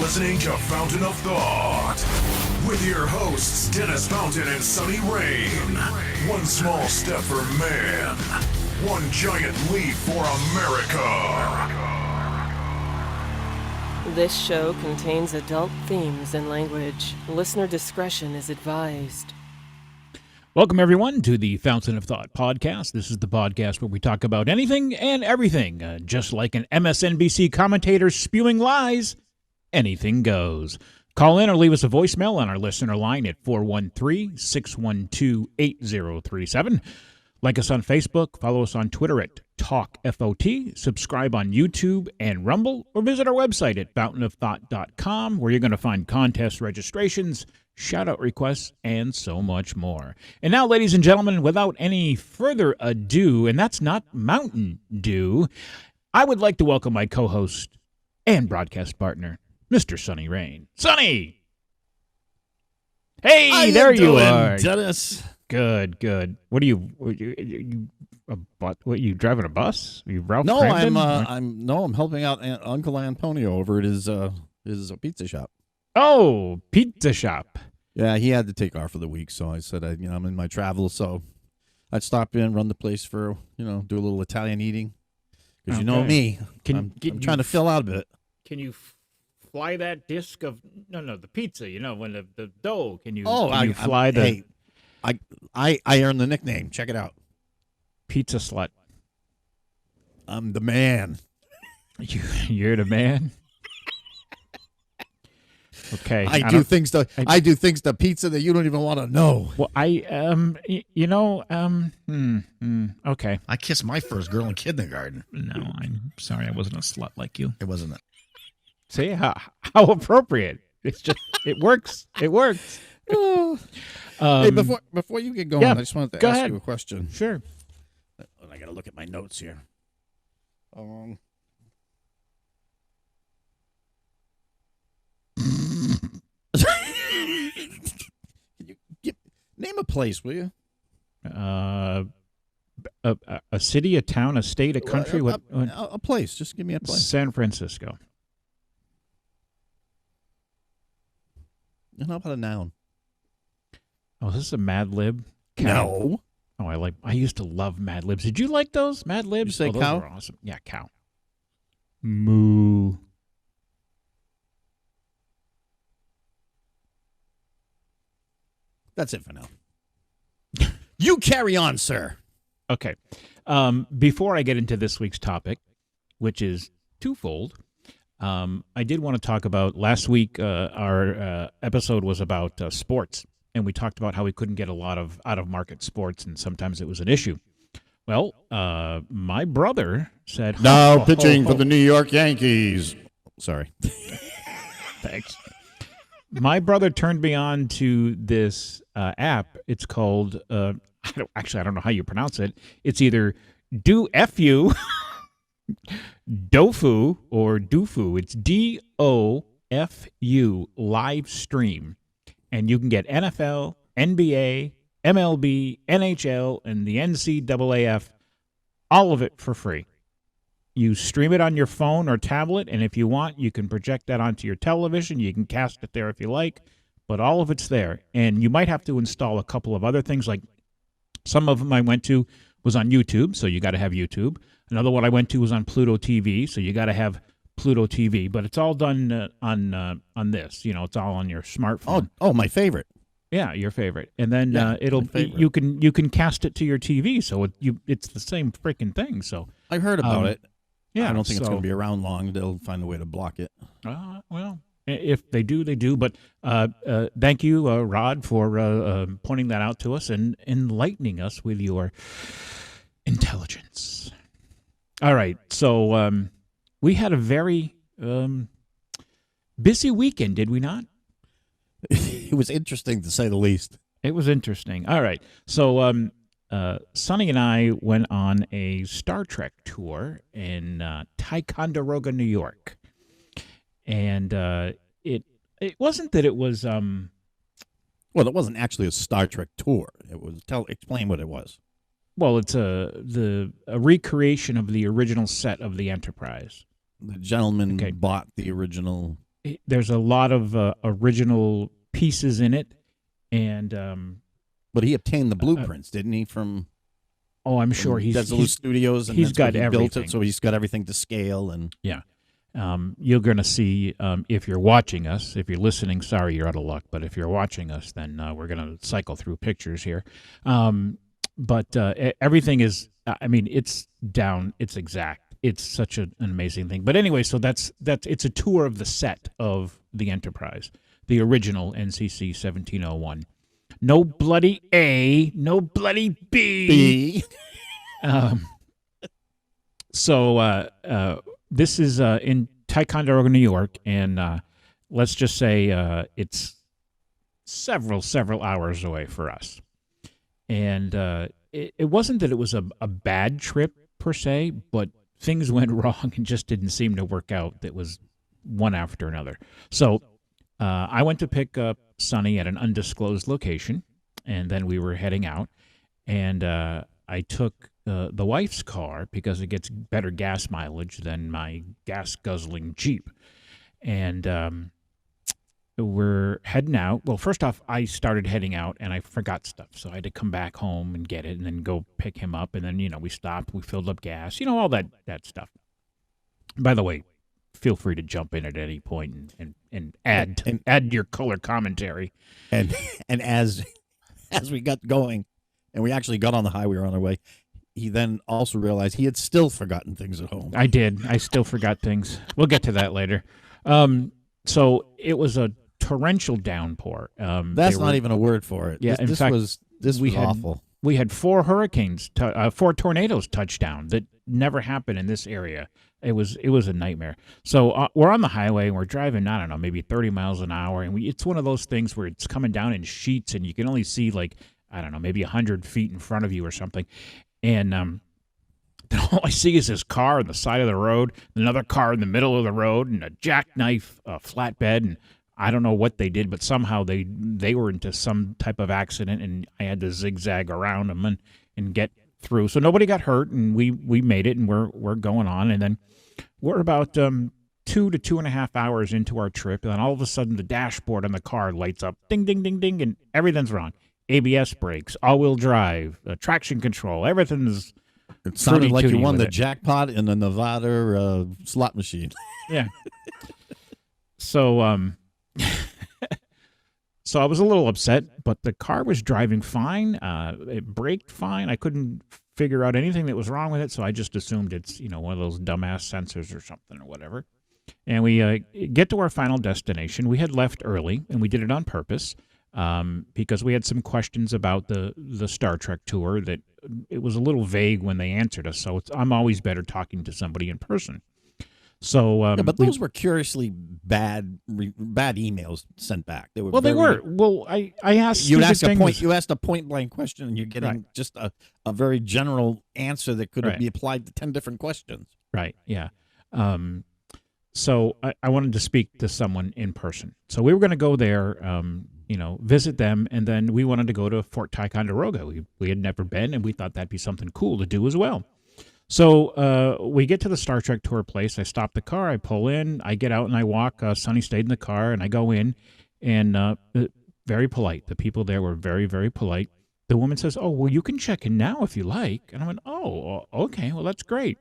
listening to Fountain of Thought with your hosts, Dennis Fountain and Sunny Rain. One small step for man, one giant leap for America. This show contains adult themes and language. Listener discretion is advised. Welcome, everyone, to the Fountain of Thought podcast. This is the podcast where we talk about anything and everything. Just like an MSNBC commentator spewing lies, anything goes. Call in or leave us a voicemail on our listener line at 413-612-8037. Like us on Facebook, follow us on Twitter at TalkFOT, subscribe on YouTube and Rumble, or visit our website at fountainofthought.com, where you're going to find contest registrations, shout-out requests, and so much more. And now, ladies and gentlemen, without any further ado, and that's not Mountain Dew, I would like to welcome my co-host and broadcast partner, Mr. Sunny Rain. Sunny! Hey, there you are. Dennis. Good. What are you driving a bus? Are you Ralph No, Cramden? I'm helping out Uncle Antonio over at his pizza shop. Oh, pizza shop. Yeah, he had to take off for the week, so I said, I'm in my travels, so I'd stop in, run the place for, do a little Italian eating. Because you know me, I'm trying to fill out a bit. Can you fly that disc of the pizza? When the dough. Can you? Fly the? Hey, I earned the nickname. Check it out. Pizza slut. I'm the man. You're the man. Okay. I do things to pizza that you don't even want to know. Well, okay. I kissed my first girl in kindergarten. No, I'm sorry, I wasn't a slut like you. It wasn't. See how appropriate. It's just it works. It works. Hey, before you get going, I just wanted to ask you a question. Sure. I got to look at my notes here. Name a place, will you? A city, a town, a state, a country. A place. Just give me a place. San Francisco. And how about a noun? Oh, is this a Mad Lib? Cow. No. Oh, I used to love Mad Libs. Did you like those Mad Libs? You say those cow? Were awesome. Yeah, cow. Moo. That's it for now. You carry on, sir. Okay. Before I get into this week's topic, which is twofold, I did want to talk about last week. Our episode was about sports, and we talked about how we couldn't get a lot of out-of-market sports, and sometimes it was an issue. Well, my brother said... Now pitching for the New York Yankees. Sorry. Thanks. My brother turned me on to this app. It's called... I don't know how you pronounce it. It's either DoFu, Dofu, or Doofu. It's DOFU, live stream. And you can get NFL, NBA, MLB, NHL, and the NCAAF, all of it for free. You stream it on your phone or tablet, and if you want, you can project that onto your television. You can cast it there if you like, but all of it's there. And you might have to install a couple of other things, like some of them I went to was on YouTube, so you got to have YouTube. Another one I went to was on Pluto TV, so you got to have Pluto TV, but it's all done on this. It's all on your smartphone. Oh, my favorite. Yeah, your favorite. And then you can cast it to your TV, so it's the same freaking thing. So I heard about it. Yeah, I don't think it's going to be around long. They'll find a way to block it. Well, if they do, they do. But thank you, Rod, for pointing that out to us and enlightening us with your intelligence. All right, so we had a very busy weekend, did we not? It was interesting, to say the least. It was interesting. All right, so Sonny and I went on a Star Trek tour in Ticonderoga, New York. And it wasn't that it was... Well, it wasn't actually a Star Trek tour. It was explain what it was. Well, it's a recreation of the original set of the Enterprise. The gentleman bought the original there's a lot of original pieces in it, and but he obtained the blueprints, didn't he? From I'm sure he's Studios, and he's got everything. Built it, so he's got everything to scale. And yeah, you're going to see if you're watching us. If you're listening, sorry, you're out of luck. But if you're watching us, then we're going to cycle through pictures here. But everything is. I mean, it's down. It's exact. It's such an amazing thing. But anyway, so that's it's a tour of the set of the Enterprise, the original NCC 1701. No bloody A, no bloody B. So this is in Ticonderoga, New York, and let's just say it's several hours away for us. And it wasn't that it was a bad trip per se, but things went wrong and just didn't seem to work out. That was one after another. So I went to pick up Sonny at an undisclosed location, and then we were heading out. And I took the wife's car because it gets better gas mileage than my gas-guzzling Jeep. And we're heading out. Well, first off, I started heading out, and I forgot stuff. So I had to come back home and get it and then go pick him up. And then, we stopped. We filled up gas. All that stuff. By the way, feel free to jump in at any point and add your color commentary. And as we got going, and we actually got on the highway, we were on our way, he then also realized he had still forgotten things at home. I did. I still forgot things. We'll get to that later. So it was a torrential downpour. That's not even a word for it. Yeah, this was awful. We had 4 tornadoes touch down that never happened in this area. It was a nightmare. So we're on the highway and we're driving, I don't know, maybe 30 miles an hour, and it's one of those things where it's coming down in sheets and you can only see maybe 100 feet in front of you or something. And then all I see is this car on the side of the road, another car in the middle of the road, and a jackknife flatbed. And I don't know what they did, but somehow they were into some type of accident, and I had to zigzag around them and get through. So nobody got hurt, and we made it, and we're going on. And then we're about 2 to 2.5 hours into our trip, and then all of a sudden the dashboard on the car lights up, ding, ding, ding, ding, and everything's wrong. ABS brakes, all-wheel drive, traction control, everything's. It sounded like you won the jackpot in the Nevada slot machine. Yeah. So, so I was a little upset, but the car was driving fine. It braked fine. I couldn't figure out anything that was wrong with it, so I just assumed it's one of those dumbass sensors or something or whatever. And we get to our final destination. We had left early, and we did it on purpose. Because we had some questions about the Star Trek tour that it was a little vague when they answered us. So I'm always better talking to somebody in person. So, but those were curiously bad emails sent back. They were. Well, I asked. You asked a point blank question, and you're getting just a very general answer that could be applied to 10 different questions. Right. Yeah. So I wanted to speak to someone in person. So we were going to go there. Visit them, and then we wanted to go to Fort Ticonderoga. We had never been, and we thought that'd be something cool to do as well. So we get to the Star Trek tour place. I stop the car. I pull in. I get out and I walk. Sonny stayed in the car, and I go in, and very polite. The people there were very, very polite. The woman says, "Oh, well, you can check in now if you like." And I went, "Oh, okay. Well, that's great."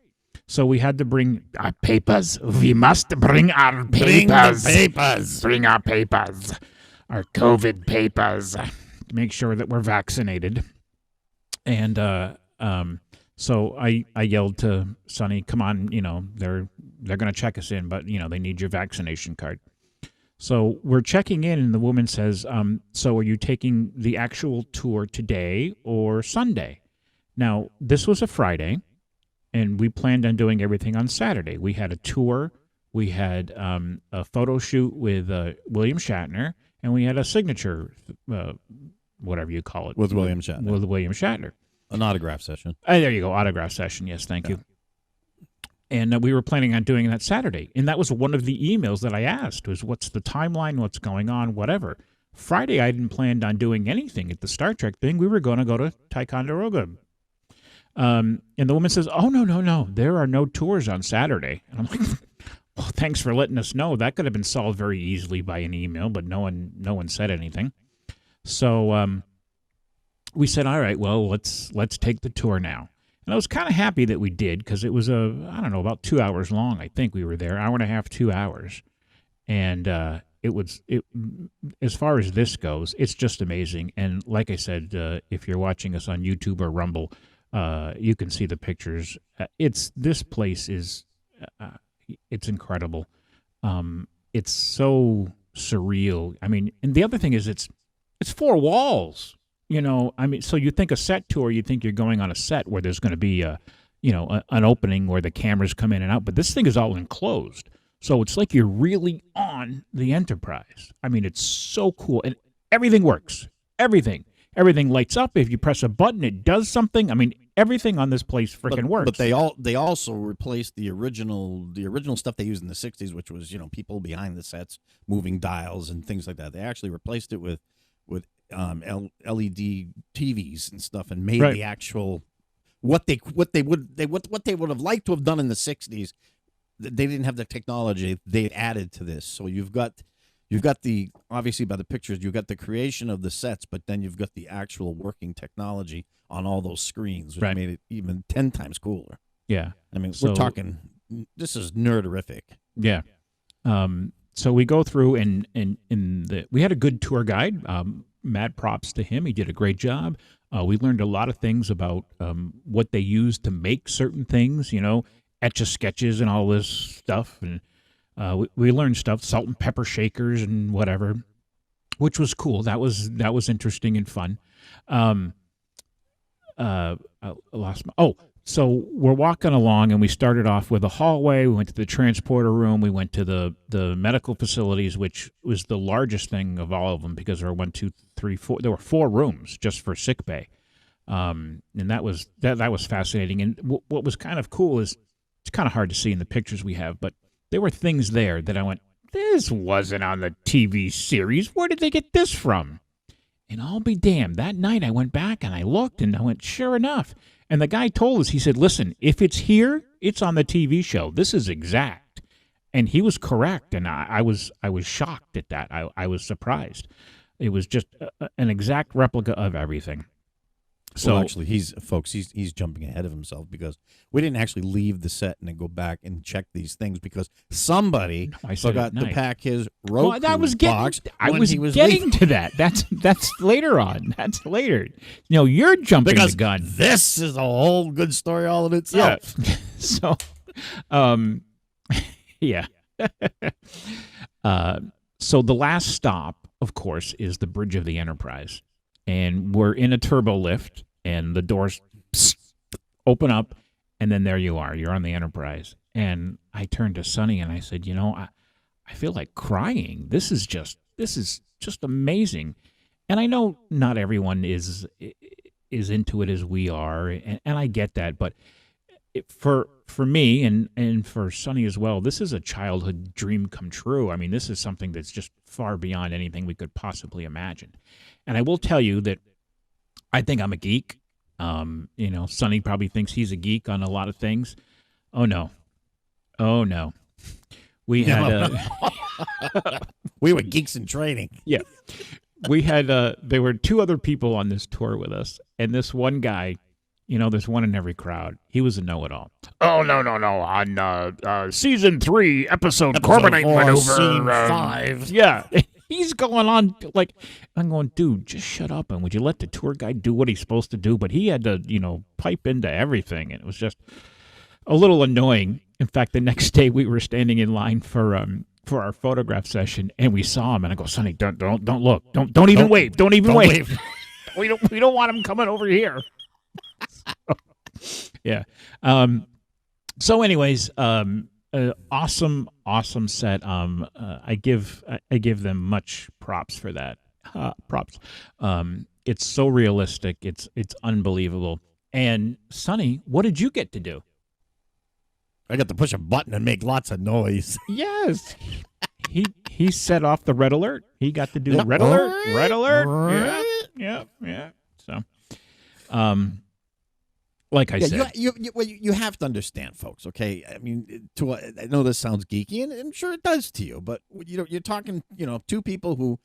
So we had to bring our papers. We must bring our papers. Bring our papers. Our COVID papers to make sure that we're vaccinated. And so I yelled to Sonny, "Come on, they're going to check us in, but, they need your vaccination card." So we're checking in, and the woman says, "So are you taking the actual tour today or Sunday?" Now, this was a Friday, and we planned on doing everything on Saturday. We had a tour. We had a photo shoot with William Shatner. And we had a signature, whatever you call it. With William Shatner. With William Shatner. An autograph session. There you go, autograph session. Yes, thank you. And we were planning on doing that Saturday. And that was one of the emails that I asked, was what's the timeline, what's going on, whatever. Friday, I didn't plan on doing anything at the Star Trek thing. We were going to go to Ticonderoga. And the woman says, "Oh, no. There are no tours on Saturday." And I'm like, well, thanks for letting us know. That could have been solved very easily by an email, but no one said anything. So we said, all right, well, let's take the tour now. And I was kind of happy that we did because it was about 2 hours long. I think we were there, hour and a half, 2 hours. And it as far as this goes, it's just amazing. And like I said, if you're watching us on YouTube or Rumble, you can see the pictures. This place is it's incredible. It's so surreal. I mean, and the other thing is it's 4 walls. I mean, so you think a set tour, you think you're going on a set where there's going to be an opening where the cameras come in and out, but this thing is all enclosed. So it's like you're really on the Enterprise. I mean, it's so cool. And everything works. Everything lights up. If you press a button, it does something. I mean, everything on this place freaking works. But they also replaced the original stuff they used in the 60s, which was, people behind the sets moving dials and things like that. They actually replaced it with LED TVs and stuff, and made the actual what they would have liked to have done in the 60s. They didn't have the technology. They added to this. So you've got the, obviously by the pictures, you've got the creation of the sets, but then you've got the actual working technology on all those screens, which made it even 10 times cooler. Yeah. I mean, we're talking, this is nerderific. Yeah. So we go through and we had a good tour guide. Mad props to him. He did a great job. We learned a lot of things about what they use to make certain things, Etch-a-Sketches and all this stuff. And we learned stuff, salt and pepper shakers and whatever, which was cool. That was interesting and fun. I lost my... So we're walking along, and we started off with a hallway. We went to the transporter room. We went to the medical facilities, which was the largest thing of all of them because there were 1, 2, 3, 4. There were 4 rooms just for sick bay, and that was fascinating. And what was kind of cool is it's kind of hard to see in the pictures we have, but there were things there that I went, this wasn't on the TV series. Where did they get this from? And I'll be damned. That night I went back and I looked, and I went, sure enough. And the guy told us, he said, listen, if it's here, it's on the TV show. This is exact. And he was correct, and I was shocked at that. I was surprised. It was just an exact replica of everything. So well, actually, he's jumping ahead of himself because we didn't actually leave the set and then go back and check these things because somebody forgot to pack his Roku box. I was getting to that. That's later on. That's later. You're jumping the gun. This is a whole good story all in itself. Yeah. So, yeah. So the last stop, of course, is the bridge of the Enterprise. And we're in a turbo lift, and the doors open up, and then there you are. You're on the Enterprise. And I turned to Sonny, and I said, I feel like crying. This is just amazing. And I know not everyone is into it as we are, and I get that. But for me and for Sonny as well, this is a childhood dream come true. I mean, this is something that's just far beyond anything we could possibly imagine. And I will tell you that I think I'm a geek. Sonny probably thinks he's a geek on a lot of things. Oh no. We had we were geeks in training. Yeah. We had there were 2 other people on this tour with us, and this one guy, there's one in every crowd. He was a know-it-all. Oh, no. On season 3, episode Corbinite 4, Maneuver. Scene 5. Yeah. He's going on, like, I'm going, dude, just shut up, and would you let the tour guide do what he's supposed to do? But he had to, pipe into everything, and it was just a little annoying. In fact, the next day we were standing in line for our photograph session, and we saw him, and I go, Sonny, don't look. Don't even wave. Don't even wave. We don't want him coming over here. Yeah. So anyways, awesome set. I give them much props for that. Props. It's so realistic. It's unbelievable. And Sonny, what did you get to do? I got to push a button and make lots of noise. Yes. He set off the red alert. He got to do red alert. Yeah. So, Like I said. You have to understand, folks. Okay, I mean, I know this sounds geeky, and I'm sure it does to you. But you're talking, two people who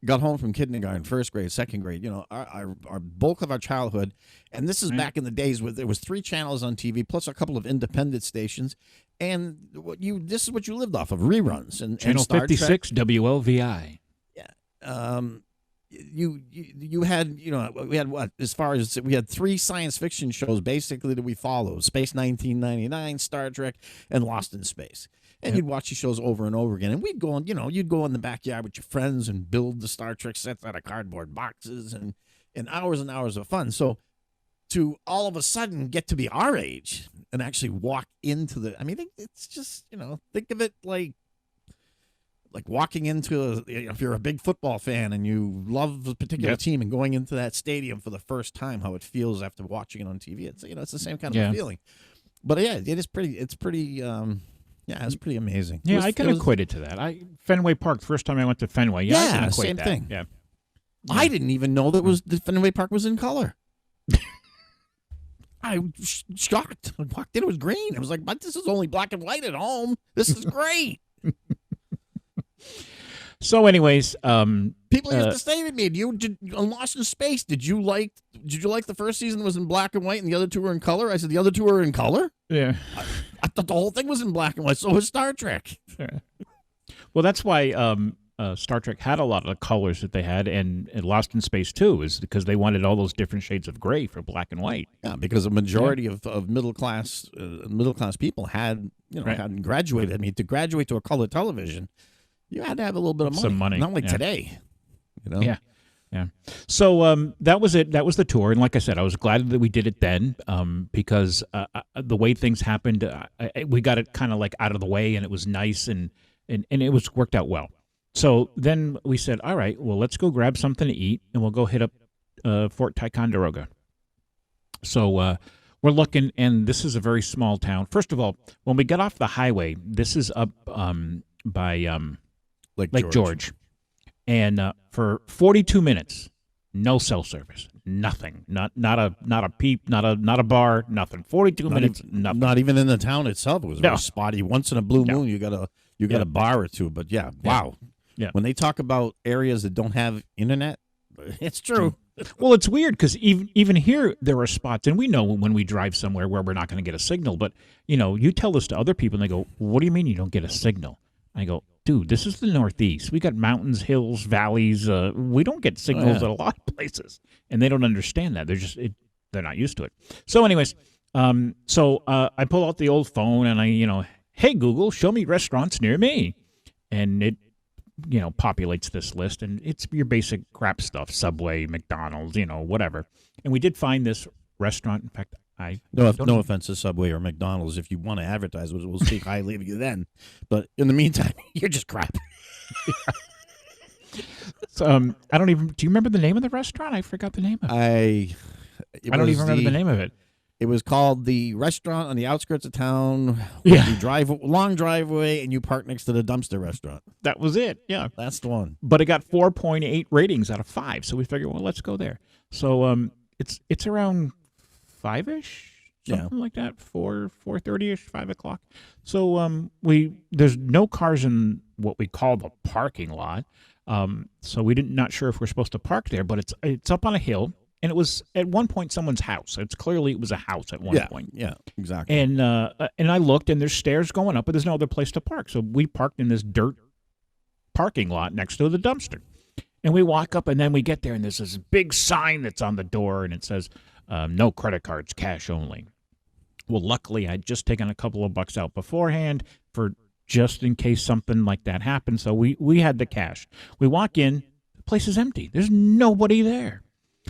got home from kindergarten, first grade, second grade. Our bulk of our childhood, and this is back in the days where there was 3 channels on TV plus a couple of independent stations, and this is what you lived off of, reruns and Channel Star 56 Trek. WLVI. Yeah. You had we had what, as far as we had 3 science fiction shows basically that we followed: Space 1999, Star Trek, and Lost in Space. And you'd watch these shows over and over again. And we'd go on, you'd go in the backyard with your friends and build the Star Trek sets out of cardboard boxes and hours of fun. So to all of a sudden get to be our age and actually walk into it's just, think of it like walking into if you're a big football fan and you love a particular team and going into that stadium for the first time, how it feels after watching it on TV. It's it's the same kind of feeling. But yeah, it's pretty it's pretty amazing. Yeah, I can equate it to that. Fenway Park, first time I went to Fenway. Yeah, I can equate same that. thing. Yeah. I didn't even know that the Fenway Park was in color. I was shocked. I walked in, it was green. I was like, but this is only black and white at home. This is great. So, anyways, people used to say to me, on Lost in Space, did you like the first season was in black and white and the other 2 were in color? I said, the other 2 are in color? Yeah. I thought the whole thing was in black and white. So was Star Trek. Yeah. Well, that's why Star Trek had a lot of the colors that they had, and Lost in Space too, is because they wanted all those different shades of gray for black and white. Yeah, because a majority of middle class people hadn't graduated. I mean, to graduate to a color television, you had to have a little bit of money. Some money. Not like today. Yeah. Yeah. So that was it. That was the tour. And like I said, I was glad that we did it then because the way things happened, we got it kind of like out of the way, and it was nice and it was worked out well. So then we said, all right, well, let's go grab something to eat, and we'll go hit up Fort Ticonderoga. So we're looking, and this is a very small town. First of all, when we get off the highway, this is up by Lake George. And for 42 minutes, no cell service, nothing, not a peep, not a bar, nothing. 42 minutes, nothing. Not even in the town itself. It was very spotty. Once in a blue moon, you got a bar or two. But wow. Yeah. When they talk about areas that don't have internet, it's true. Well, it's weird because even here there are spots, and we know when we drive somewhere where we're not going to get a signal. But you tell this to other people, and they go, "What do you mean you don't get a signal?" I go, dude, this is the Northeast. We got mountains, hills, valleys. We don't get signals at a lot of places, and they don't understand that. They're not used to it. So, anyways, I pull out the old phone and I, hey Google, show me restaurants near me, and it, populates this list, and it's your basic crap stuff: Subway, McDonald's, whatever. And we did find this restaurant. In fact, no offense to Subway or McDonald's. If you want to advertise, we'll speak highly of you then. But in the meantime, you're just crap. So, I don't even. Do you remember the name of the restaurant? I forgot the name of it. I don't even remember the name of it. It was called the restaurant on the outskirts of town. Yeah, you drive long driveway and you park next to the dumpster restaurant. That was it. Yeah, that's the one. But it got 4.8 ratings out of 5. So we figured, well, let's go there. So it's around 5-ish, something like that, 4:30ish, 5 o'clock. So there's no cars in what we call the parking lot. So we not sure if we're supposed to park there, but it's up on a hill, and it was at one point someone's house. It was a house at one point. Yeah, exactly. And I looked, and there's stairs going up, but there's no other place to park. So we parked in this dirt parking lot next to the dumpster. And we walk up, and then we get there, and there's this big sign that's on the door, and it says, no credit cards, cash only. Well, luckily, I'd just taken a couple of bucks out beforehand for just in case something like that happened. So we had the cash. We walk in, the place is empty. There's nobody there.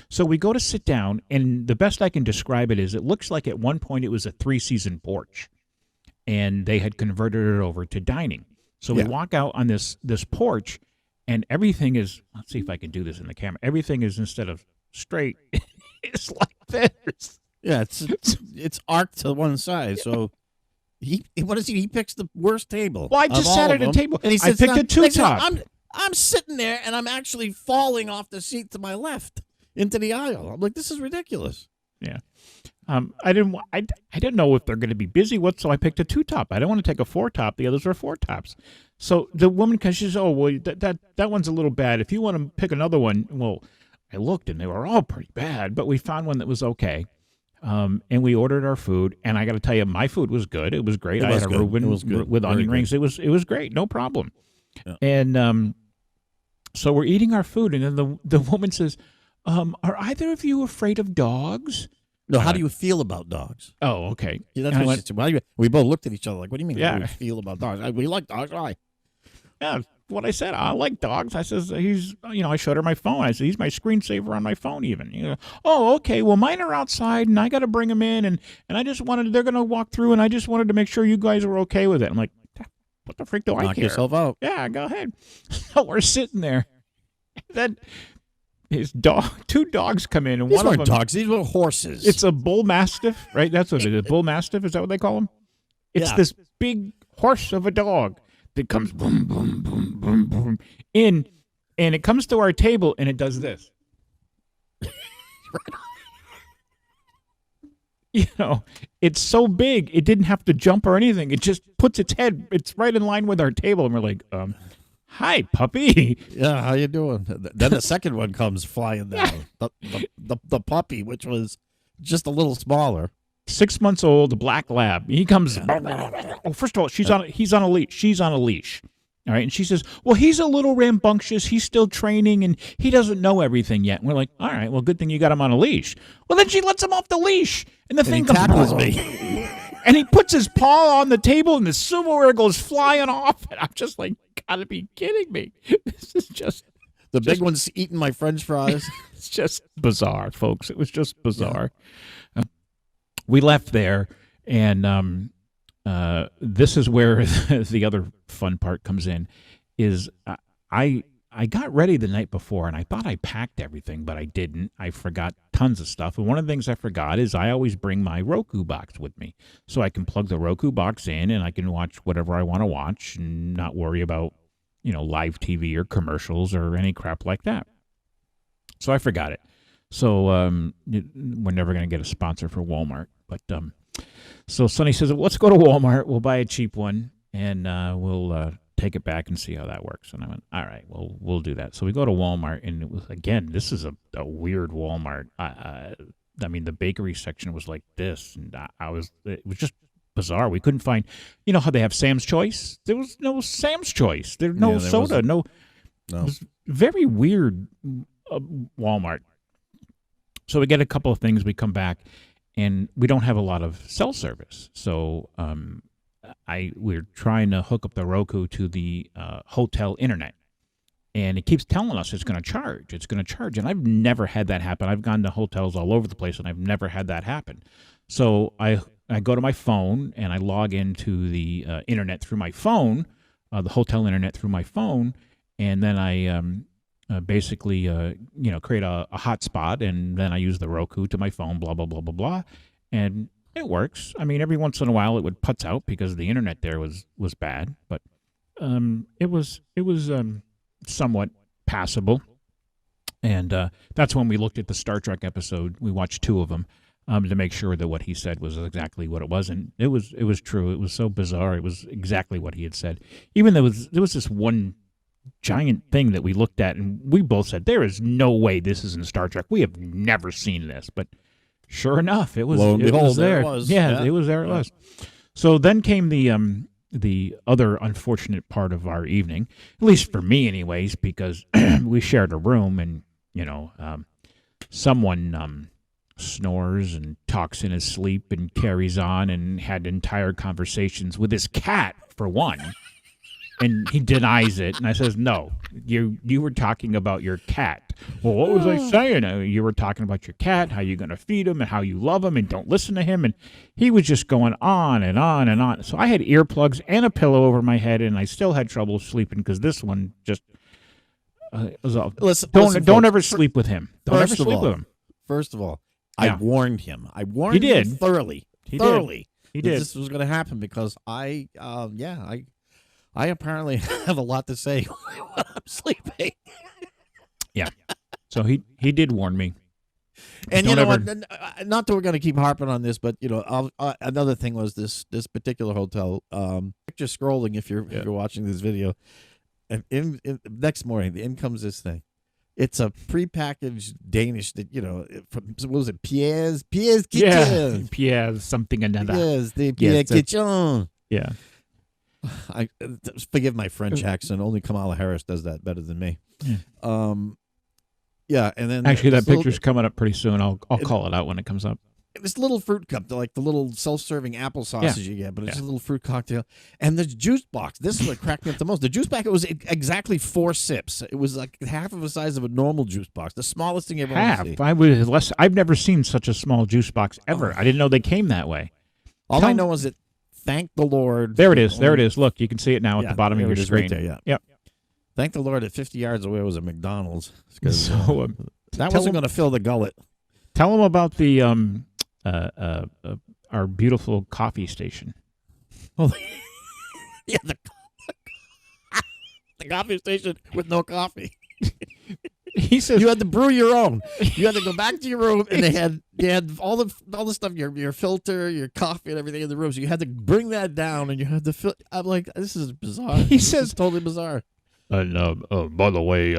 So we go to sit down, and the best I can describe it is it looks like at one point it was a 3-season porch, and they had converted it over to dining. So we walk out on this porch, and everything is, let's see if I can do this in the camera. Everything is, instead of straight, it's like this. Yeah, it's arced to one side. So he picks the worst table. Well, I just sat at a table, and I picked a 2-top. I'm sitting there, and I'm actually falling off the seat to my left into the aisle. I'm like, this is ridiculous. Yeah. I didn't know if they're going to be busy. So I picked a 2-top. I don't want to take a 4-top. The others are 4-tops. So the woman, because she says, oh, well, that one's a little bad. If you want to pick another one, well, I looked and they were all pretty bad, but we found one that was okay. And we ordered our food, and I got to tell you, my food was good. It was great. I had a Reuben with onion rings. It was great, no problem. Yeah. And so we're eating our food, and then the woman says, "Are either of you afraid of dogs?" No, how do you feel about dogs? Oh, okay. Yeah, that's what she said. We both looked at each other like, "What do you mean? How do you feel about dogs? We like dogs, right?" Yeah. What I said, I like dogs. I says, I showed her my phone. I said, he's my screensaver on my phone even. Oh, okay, well, mine are outside, and I got to bring them in, and I just they're going to walk through, and I just wanted to make sure you guys were okay with it. I'm like, what the freak do I care? Knock yourself out. Yeah, go ahead. So we're sitting there. Then his two dogs come in, and these one of them. These weren't dogs, these were horses. It's a bull mastiff, right? That's what it is. A bull mastiff, is that what they call them? It's this big horse of a dog that comes boom, boom, boom, boom, boom in, and it comes to our table, and it does this. It's so big, it didn't have to jump or anything. It just puts its head, it's right in line with our table, and we're like, hi, puppy. Yeah, how you doing? Then the second one comes flying down. The puppy, which was just a little smaller. 6 months old, a black lab. He comes. Oh, first of all, he's on a leash. She's on a leash. All right, and she says, "Well, he's a little rambunctious. He's still training, and he doesn't know everything yet." And we're like, "All right, well, good thing you got him on a leash." Well, then she lets him off the leash, and the thing tackles me. And he puts his paw on the table, and the silverware goes flying off. And I'm just like, "Gotta be kidding me! This is just." The big one's eating my French fries. It's just bizarre, folks. It was just bizarre. Yeah. We left there, and this is where the other fun part comes in. Is I got ready the night before, and I thought I packed everything, but I didn't. I forgot tons of stuff. And one of the things I forgot is I always bring my Roku box with me, so I can plug the Roku box in, and I can watch whatever I want to watch, and not worry about live TV or commercials or any crap like that. So I forgot it. So we're never going to get a sponsor for Walmart. But so Sonny says, let's go to Walmart. We'll buy a cheap one, and we'll take it back and see how that works. And I went, all right, well, we'll do that. So we go to Walmart, and it was, again, this is a weird Walmart. I mean, the bakery section was like this, and it was just bizarre. We couldn't find, how they have Sam's Choice? There was no Sam's Choice. There was no soda. No. It was very weird Walmart. So we get a couple of things. We come back, and we don't have a lot of cell service. So we're trying to hook up the Roku to the hotel internet. And it keeps telling us it's going to charge. It's going to charge. And I've never had that happen. I've gone to hotels all over the place, and I've never had that happen. So I go to my phone, and I log into the internet through my phone, the hotel internet through my phone, and then I basically create a hotspot, and then I use the Roku to my phone, blah, blah, blah, blah, blah, and it works. I mean, every once in a while it would putz out because the internet there was bad, but it was somewhat passable. And that's when we looked at the Star Trek episode. We watched 2 of them to make sure that what he said was exactly what it was, and it was true. It was so bizarre. It was exactly what he had said. Even there was this one giant thing that we looked at, and we both said, there is no way this is in Star Trek. We have never seen this. But sure enough, it was, there. It was. Yeah, it was there. It was. So then came the other unfortunate part of our evening, at least for me anyways, because we shared a room, and someone snores and talks in his sleep and carries on and had entire conversations with his cat, for one. And he denies it, and I says, "No, you were talking about your cat." Well, what was I saying? You were talking about your cat, how you're going to feed him, and how you love him, and don't listen to him. And he was just going on and on and on. So I had earplugs and a pillow over my head, and I still had trouble sleeping because this one just was all. Don't ever sleep with him. Don't ever sleep with him. First of all, I warned him. I warned him thoroughly. He did. This was going to happen because I apparently have a lot to say when I'm sleeping. Yeah. So he did warn me. And Don't you know ever- what? Not that we're going to keep harping on this, but you know, another thing was this particular hotel. Picture scrolling if you're watching this video, and next morning, in comes this thing. It's a prepackaged Danish that what was it? Pierre's Kitchen. Yeah, Pierre's something another. Yes, the Pierre Yes, Kitchen. Yeah. I forgive my French accent. Only Kamala Harris does that better than me. Yeah. Yeah, and then Actually, that this little- picture's coming up pretty soon. I'll call it out when it comes up. This little fruit cup, like the little self-serving apple sauces you get, but it's Yeah. a little fruit cocktail. And the juice box, this is what cracked me up the most. The juice packet was exactly 4 sips. It was like half of the size of a normal juice box, the smallest thing you've ever seen. I've never seen such a small juice box ever. I didn't know they came that way. All I know is that, thank the Lord. There it is. There it is. Look, you can see it now at the bottom of there your it is right screen. there, yeah. Yep. Thank the Lord that 50 yards away was a McDonald's. 'Cause, So that wasn't going to fill the gullet. tell them about the our beautiful coffee station. Well, yeah, the coffee station with no coffee. He says You had to brew your own. You had to go back to your room, and they had all the stuff, your filter, your coffee, and everything in the room. So you had to bring that down, and you had to fill. I'm like, this is bizarre. This is totally bizarre. And by the way,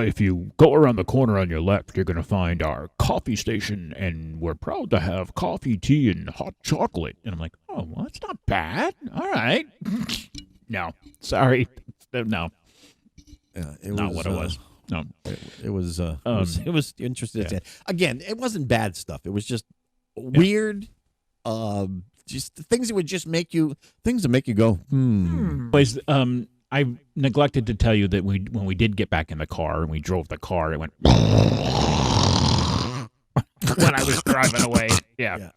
if you go around the corner on your left, you're going to find our coffee station, and we're proud to have coffee, tea, and hot chocolate. And I'm like, oh, well, that's not bad. All right. No, sorry. No, Yeah, it not was what it was. No. It was interesting. Yeah. Again, it wasn't bad stuff. It was just weird. Just things that would just make you go, Anyways, I neglected to tell you that when we did get back in the car and we drove the car, it went when I was driving away. Yeah.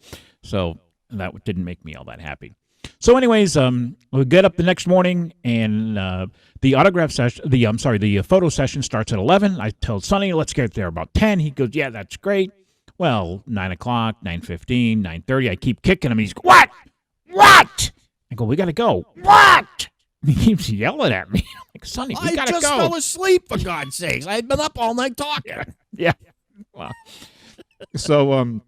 So that didn't make me all that happy. So anyways, we get up the next morning and the autograph session, the photo session starts at 11. I told Sonny, let's get there about 10. He goes, yeah, that's great. Well, 9 o'clock, 9:15, 9:30. I keep kicking him. He's what? What? I go, we got to go. What? He keeps yelling at me. I'm like, Sonny, we got to go. I just fell asleep, for God's sakes. I had been up all night talking. Yeah. Well, so,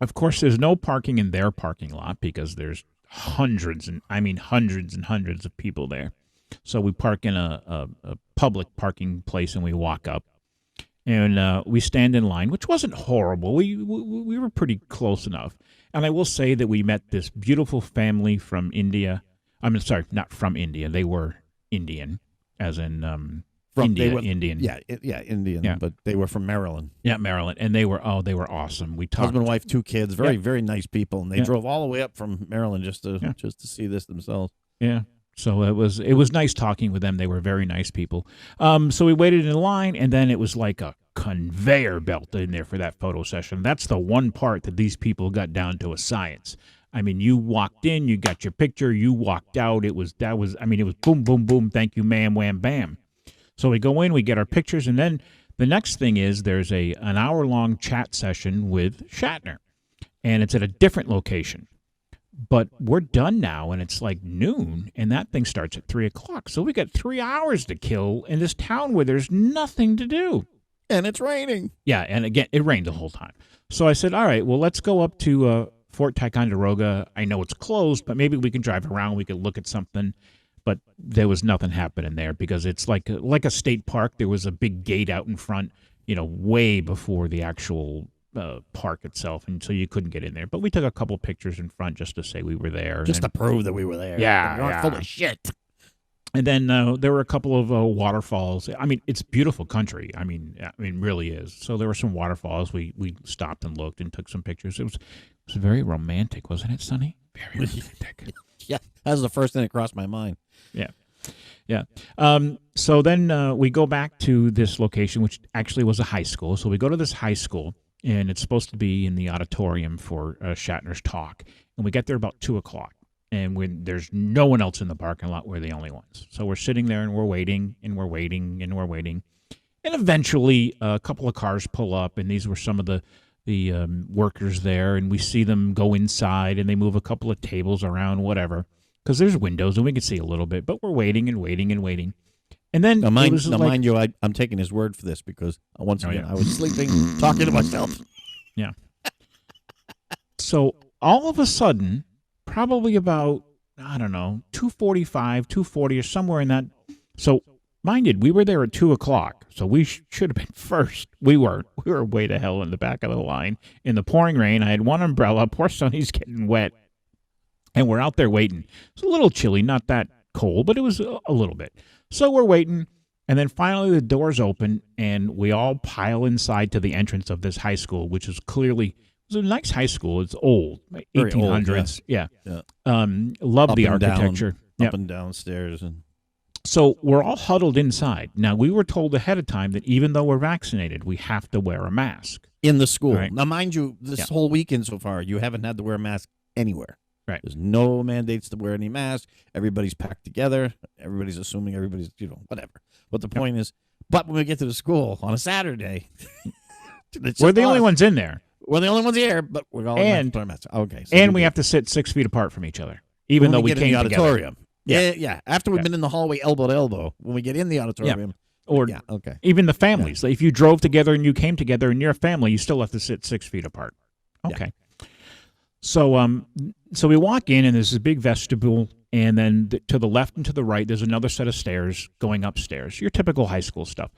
of course, there's no parking in their parking lot because there's hundreds and hundreds of people there. So we park in a public parking place and we walk up. And we stand in line, which wasn't horrible. We were pretty close enough. And I will say that we met this beautiful family from India. I'm sorry, not from India. They were Indian, as in Indian. Yeah, Indian. Yeah. But they were from Maryland. Yeah, Maryland. And they were awesome. We talked. Husband, wife, 2 kids. Very, very nice people. And they drove all the way up from Maryland just to see this themselves. Yeah. So it was nice talking with them. They were very nice people. So we waited in line, and then it was like a conveyor belt in there for that photo session. That's the one part that these people got down to a science. I mean, you walked in, you got your picture, you walked out. It was boom, boom, boom, thank you, ma'am, wham, bam. So we go in, we get our pictures, and then the next thing is there's an hour-long chat session with Shatner, and it's at a different location. But we're done now, and it's like noon, and that thing starts at 3 o'clock. So we got 3 hours to kill in this town where there's nothing to do. And it's raining. Yeah, and again, it rained the whole time. So I said, all right, well, let's go up to Fort Ticonderoga. I know it's closed, but maybe we can drive around. We could look at something. But there was nothing happening there because it's like a state park. There was a big gate out in front, way before the actual park itself, and so you couldn't get in there. But we took a couple pictures in front just to say we were there. Just to prove that we were there. Yeah, You're not full of shit. And then there were a couple of waterfalls. I mean, it's beautiful country. I mean, really is. So there were some waterfalls. We stopped and looked and took some pictures. It was very romantic, wasn't it, Sonny? Very romantic. Yeah, that was the first thing that crossed my mind. Yeah. Yeah. So then we go back to this location, which actually was a high school. So we go to this high school, and it's supposed to be in the auditorium for Shatner's talk. And we get there about 2 o'clock. And there's no one else in the parking lot, we're the only ones. So we're sitting there, and we're waiting, and we're waiting, and we're waiting. And eventually, a couple of cars pull up, and these were some of the workers there. And we see them go inside, and they move a couple of tables around, whatever. Because there's windows, and we can see a little bit. But we're waiting and waiting and waiting. And then mind you, I'm taking his word for this because once again, I was sleeping, talking to myself. Yeah. So all of a sudden, probably about, I don't know, 2:45, 2:40 or somewhere in that. So mind you, we were there at 2 o'clock, so we should have been first. We weren't. We were way to hell in the back of the line in the pouring rain. I had one umbrella. Poor Sonny's getting wet. And we're out there waiting. It's a little chilly, not that cold, but it was a little bit. So we're waiting, and then finally the doors open, and we all pile inside to the entrance of this high school, which is clearly, it was a nice high school. It's old, Very 1800s. old, yeah. Yeah. Love the architecture. Up and downstairs. And So we're all huddled inside. Now, we were told ahead of time that even though we're vaccinated, we have to wear a mask. in the school. Right. Now, mind you, this whole weekend so far, you haven't had to wear a mask anywhere. Right. There's no mandates to wear any mask. Everybody's packed together. Everybody's assuming everybody's, whatever. But the point is, but when we get to the school on a Saturday, We're the only ones in there. We're the only ones here, but we're all And- wear masks. Okay. So And we have to sit 6 feet apart from each other, even though we get in came the together. auditorium. Yeah. Yeah. After we've been in the hallway elbow to elbow, when we get in the auditorium. Or Yeah, okay. even the families. If you drove together and you came together and you're a family, you still have to sit 6 feet apart. Okay. So so we walk in, and there's a big vestibule, and then to the left and to the right, there's another set of stairs going upstairs. Your typical high school stuff.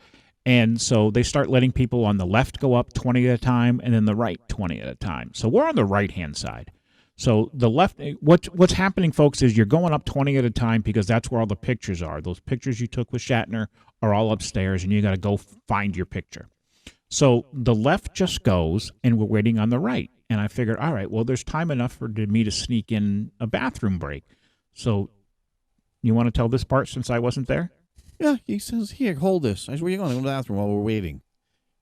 And so they start letting people on the left go up 20 at a time, and then the right 20 at a time. So we're on the right-hand side. So the left, what's happening, folks, is you're going up 20 at a time because that's where all the pictures are. Those pictures you took with Shatner are all upstairs, and you got to go find your picture. So the left just goes, and we're waiting on the right. And I figured, all right, well, there's time enough for me to sneak in a bathroom break. So you want to tell this part since I wasn't there? Yeah, he says, here, hold this. I said, where are you going? To go to the bathroom while we're waiting.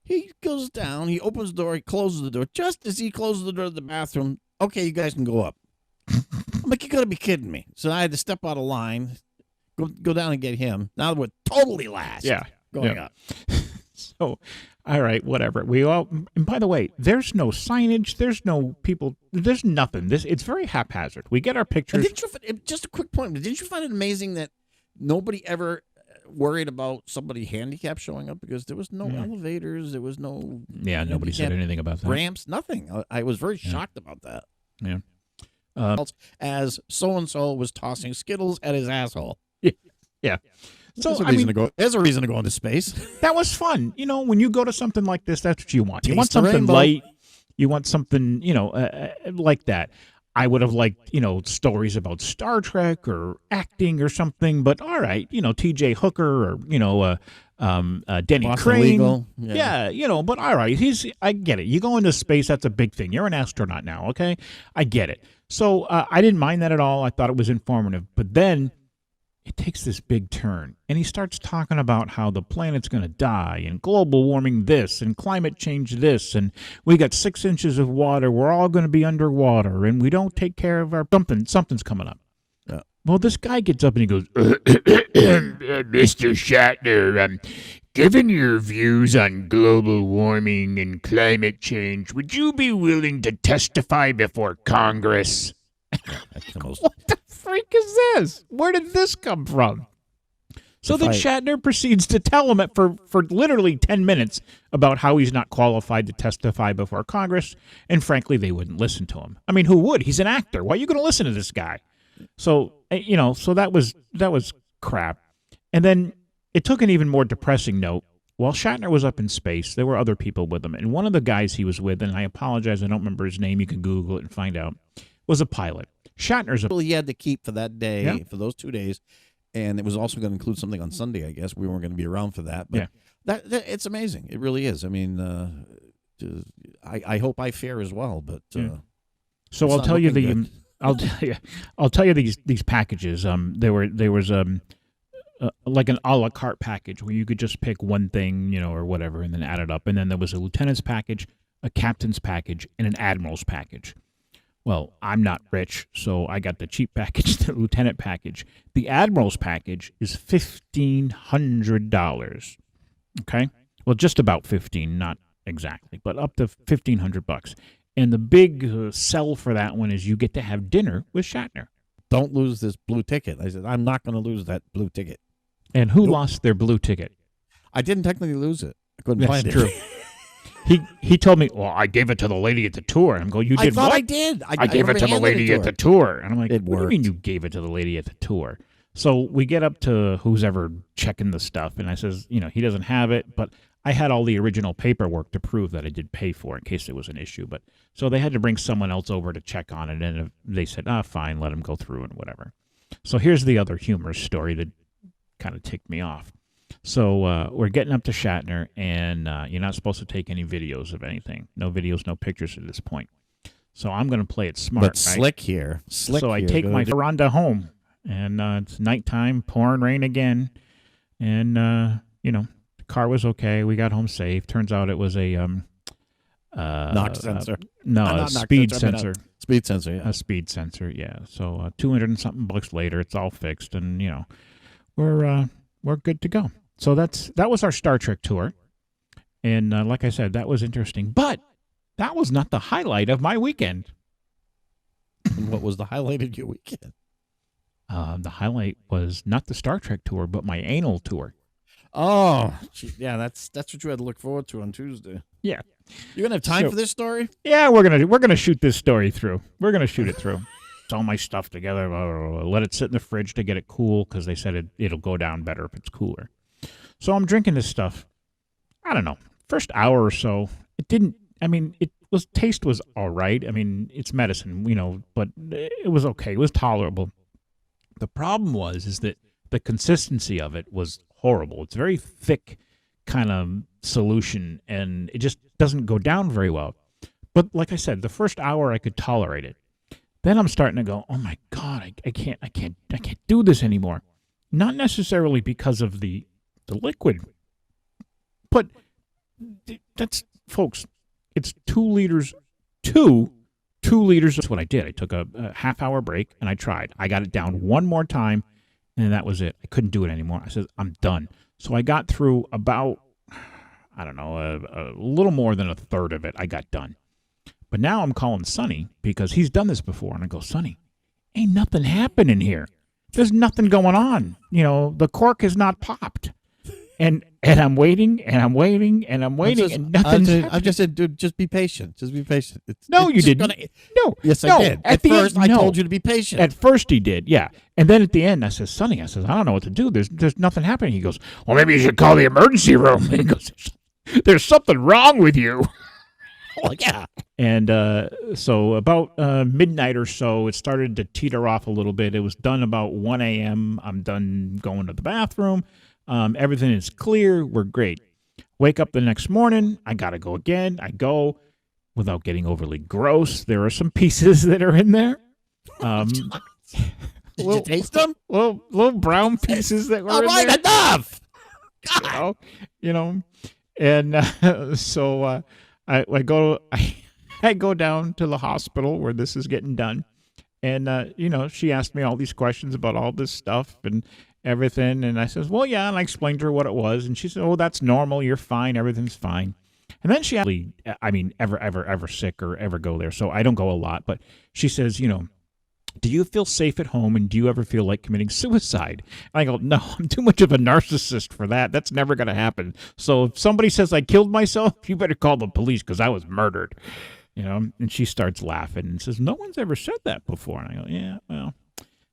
He goes down, he opens the door, he closes the door. Just as he closes the door to the bathroom, okay, you guys can go up. I'm like, you got to be kidding me. So I had to step out of line, go down and get him. Now we're totally last. Going up. So, all right, whatever. We all, and by the way, there's no signage, there's no people, there's nothing. It's very haphazard. We get our And pictures. just a quick point, but didn't you find it amazing that nobody ever worried about somebody handicapped showing up because there was no elevators, there was no Nobody said anything about that. ramps, nothing. I was very shocked about that. Yeah. As so-and-so was tossing Skittles at his asshole. Yeah. So, There's a reason to go into space. that was fun. When you go to something like this, that's what you want. You want Taste the something rainbow. light. You want something, like that. I would have liked, stories about Star Trek or acting or something. But all right, T.J. Hooker or, Denny Boston Crane. Legal. Yeah, but all right. I get it. You go into space, that's a big thing. You're an astronaut now, okay? I get it. So I didn't mind that at all. I thought it was informative. But then it takes this big turn, and he starts talking about how the planet's going to die, and global warming this, and climate change this, and we got 6 inches of water, we're all going to be underwater, and we don't take care of our something's coming up. Yeah. Well, this guy gets up and he goes, Mr. Shatner, given your views on global warming and climate change, would you be willing to testify before Congress? That's the most. What the freak is this? Where did this come from? So then Shatner proceeds to tell him for literally 10 minutes about how he's not qualified to testify before Congress, and frankly, they wouldn't listen to him. I mean, who would? He's an actor. Why are you going to listen to this guy? So, so that was crap. And then it took an even more depressing note. While Shatner was up in space, there were other people with him, and one of the guys he was with, and I apologize, I don't remember his name, you can Google it and find out, was a pilot. Shatner's a He had to keep for that day, Yeah. for those 2 days, and it was also going to include something on Sunday. I guess we weren't going to be around for that, but that it's amazing. It really is. I mean, I hope I fare as well, but So it's I'll not tell you looking good. I'll tell you these packages. There was like an a la carte package where you could just pick one thing, or whatever, and then add it up. And then there was a lieutenant's package, a captain's package, and an admiral's package. Well, I'm not rich, so I got the cheap package, the lieutenant package. The admiral's package is $1,500. Okay, well, just about 15, not exactly, but up to $1,500. And the big sell for that one is you get to have dinner with Shatner. don't lose this blue ticket. I said, I'm not going to lose that blue ticket. And who lost their blue ticket? I didn't technically lose it. I couldn't find it. True. he told me, well, I gave it to the lady at the tour. I'm going, you did I thought what? I did. I gave it to the lady at the tour. And I'm like, It what do you mean worked. you gave it to the lady at the tour? So we get up to who's ever checking the stuff, and I says, he doesn't have it, but I had all the original paperwork to prove that I did pay for it in case there was an issue. But so they had to bring someone else over to check on it, and they said, fine, let him go through and whatever. So here's the other humorous story that kind of ticked me off. So we're getting up to Shatner, and you're not supposed to take any videos of anything. No videos, no pictures at this point. So I'm going to play it smart, But right? slick here. So I take my veranda home, and it's nighttime, pouring rain again, and the car was okay. We got home safe. Turns out it was a knock sensor. a speed sensor. Speed sensor, yeah. A speed sensor, yeah. So $200 and something bucks later, it's all fixed, and we're good to go. So that was our Star Trek tour, and like I said, that was interesting. But that was not the highlight of my weekend. And what was the highlight of your weekend? The highlight was not the Star Trek tour, but my anal tour. Oh, yeah, that's what you had to look forward to on Tuesday. Yeah. You gonna have time for this story? Yeah, we're gonna shoot this story through. We're gonna shoot it through. It's all my stuff together. Let it sit in the fridge to get it cool because they said it'll go down better if it's cooler. So I'm drinking this stuff. I don't know. First hour or so, it didn't. I mean, taste was all right. I mean, it's medicine, but it was okay. It was tolerable. The problem is that the consistency of it was horrible. It's very thick kind of solution, and it just doesn't go down very well. But like I said, the first hour I could tolerate it. Then I'm starting to go, oh my God, I can't do this anymore. Not necessarily because of the liquid, but that's, folks, it's 2 liters. 2 liters. That's what I did. I took a half-hour break, and I tried. I got it down one more time, and that was it. I couldn't do it anymore. I said, I'm done. So I got through about, I don't know, a little more than a third of it. I got done. But now I'm calling Sonny because he's done this before, and I go, Sonny, ain't nothing happening here. There's nothing going on. The cork has not popped. And I'm waiting, and I'm waiting, and I'm waiting, and nothing's happening. I just said, dude, just be patient. Just be patient. No, you didn't. No. Yes, no. I did. At first, end, I told you to be patient. At first he did, yeah. And then at the end, I said, Sonny, I don't know what to do. There's nothing happening. He goes, well, maybe you should call the emergency room. And he goes, there's something wrong with you. Well, yeah. And so about midnight or so, it started to teeter off a little bit. It was done about 1 a.m. I'm done going to the bathroom. Everything is clear. We're great. Wake up the next morning. I got to go again. I go without getting overly gross. There are some pieces that are in there. Did you taste them? Little brown pieces that were All in right, there. enough. God. And so I go down to the hospital where this is getting done. And, she asked me all these questions about all this stuff and everything. And I says, well, yeah. And I explained to her what it was. And she said, oh, that's normal. You're fine. Everything's fine. And then she actually, ever sick or ever go there. So I don't go a lot. But she says, do you feel safe at home? And do you ever feel like committing suicide? And I go, no, I'm too much of a narcissist for that. That's never going to happen. So if somebody says I killed myself, you better call the police because I was murdered. And she starts laughing and says, no one's ever said that before. And I go, yeah, well.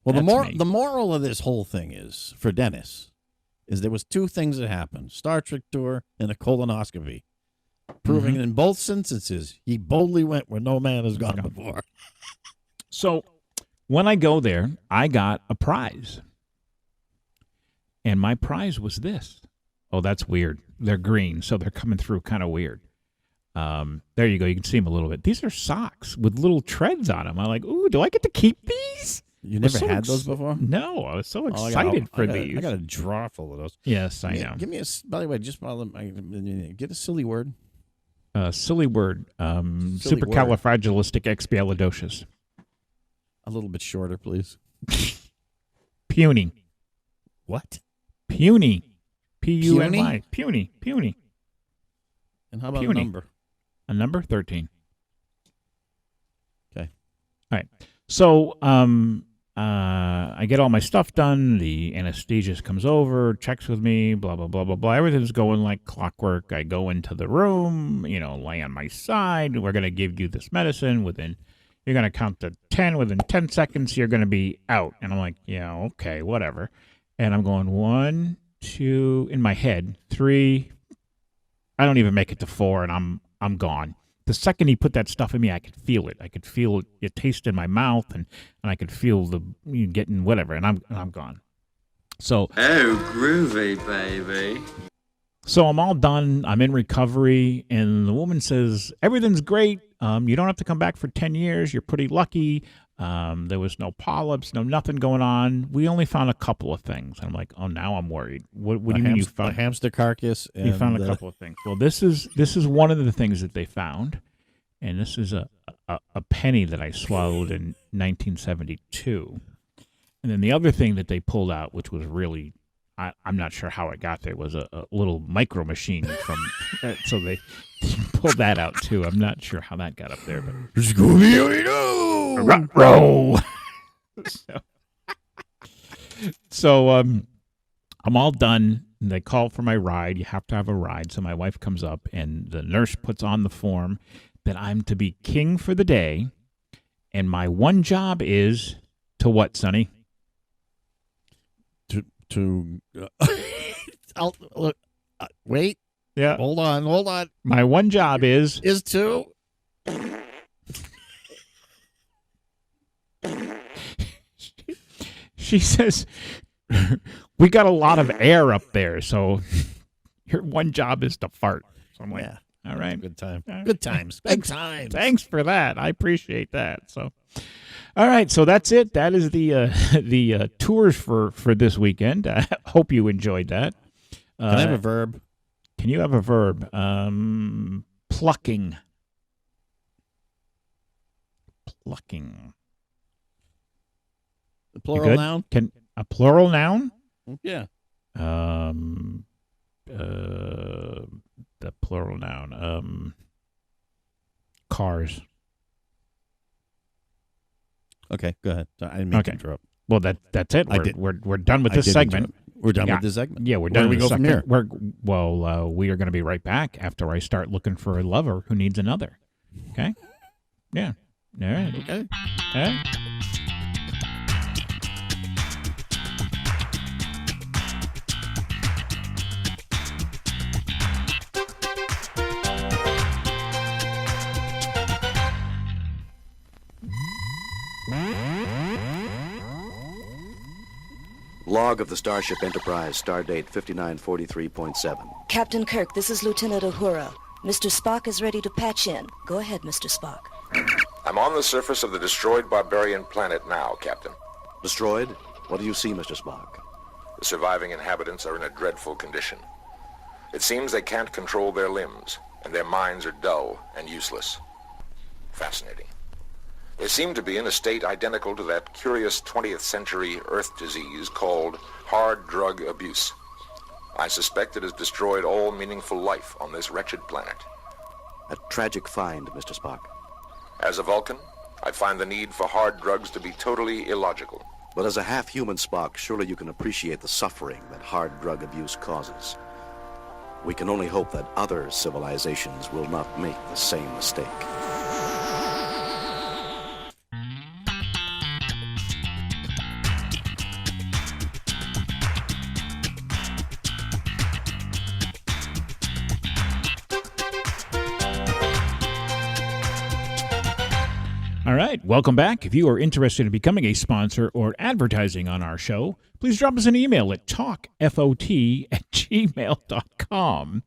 Well, the moral of this whole thing is, for Dennis, is there was 2 things that happened. Star Trek tour and a colonoscopy. Proving in both instances, he boldly went where no man has gone before. So when I go there, I got a prize. And my prize was this. Oh, that's weird. They're green, so they're coming through kind of weird. There you go. You can see them a little bit. These are socks with little treads on them. I'm like, ooh, do I get to keep these? You never had those before? No, I was so excited for these. I got a drawer full of those. Yes, I know. Give me by the way, just while get a silly word. Silly word. Supercalifragilisticexpialidocious. A little bit shorter, please. Puny. What? Puny. Puny. Puny. And how about a number? A number 13. Okay. All right. So I get all my stuff done. The anesthesiologist comes over, checks with me, blah, blah, blah, blah, blah. Everything's going like clockwork. I go into the room, lay on my side. We're going to give you this medicine you're going to count to 10. Within 10 seconds, you're going to be out. And I'm like, yeah, okay, whatever. And I'm going 1, 2, in my head, 3. I don't even make it to 4, and I'm gone. The second he put that stuff in me, I could feel it. I could feel it taste in my mouth, and I could feel getting whatever, and I'm gone. So, groovy, baby. So I'm all done. I'm in recovery, and the woman says, everything's great. You don't have to come back for 10 years. You're pretty lucky. There was no polyps, nothing going on. We only found a couple of things. And I'm like, oh, now I'm worried. What do you mean you found a hamster carcass? And you found a couple of things. Well, this is one of the things that they found, and this is a penny that I swallowed in 1972. And then the other thing that they pulled out, which was really, I'm not sure how it got there, was a little micro machine from, so they pulled that out too. I'm not sure how that got up there, but row. So I'm all done. And they call for my ride. You have to have a ride. So my wife comes up, and the nurse puts on the form that I'm to be king for the day, and my one job is to what, Sonny? Wait. Yeah. Hold on. My one job is to. She says, we got a lot of air up there, so your one job is to fart. So I'm like, Yeah. All right. Good time. All right. Good times. Good times. Thanks for that. I appreciate that. So, all right. So that's it. That is the tours for this weekend. I hope you enjoyed that. Can I have a verb? Can you have a verb? Plucking. Plucking. The plural noun? Can a plural noun? Yeah. The plural noun. Cars. Okay, go ahead. I didn't mean to interrupt. Well, that's it. We're done with this segment. We're done with this segment. Yeah, we're done. Where do we go from here? We are going to be right back after I start looking for a lover who needs another. Okay? Yeah. All right. Okay. All right. Log of the Starship Enterprise, stardate 5943.7. Captain Kirk, this is Lieutenant Uhura. Mr. Spock is ready to patch in. Go ahead, Mr. Spock. I'm on the surface of the destroyed barbarian planet now, Captain. Destroyed? What do you see, Mr. Spock? The surviving inhabitants are in a dreadful condition. It seems they can't control their limbs, and their minds are dull and useless. Fascinating. They seem to be in a state identical to that curious 20th century Earth disease called hard drug abuse. I suspect it has destroyed all meaningful life on this wretched planet. A tragic find, Mr. Spock. As a Vulcan, I find the need for hard drugs to be totally illogical. But as a half-human Spock, surely you can appreciate the suffering that hard drug abuse causes. We can only hope that other civilizations will not make the same mistake. All right, welcome back. If you are interested in becoming a sponsor or advertising on our show, please drop us an email at talkfot@gmail.com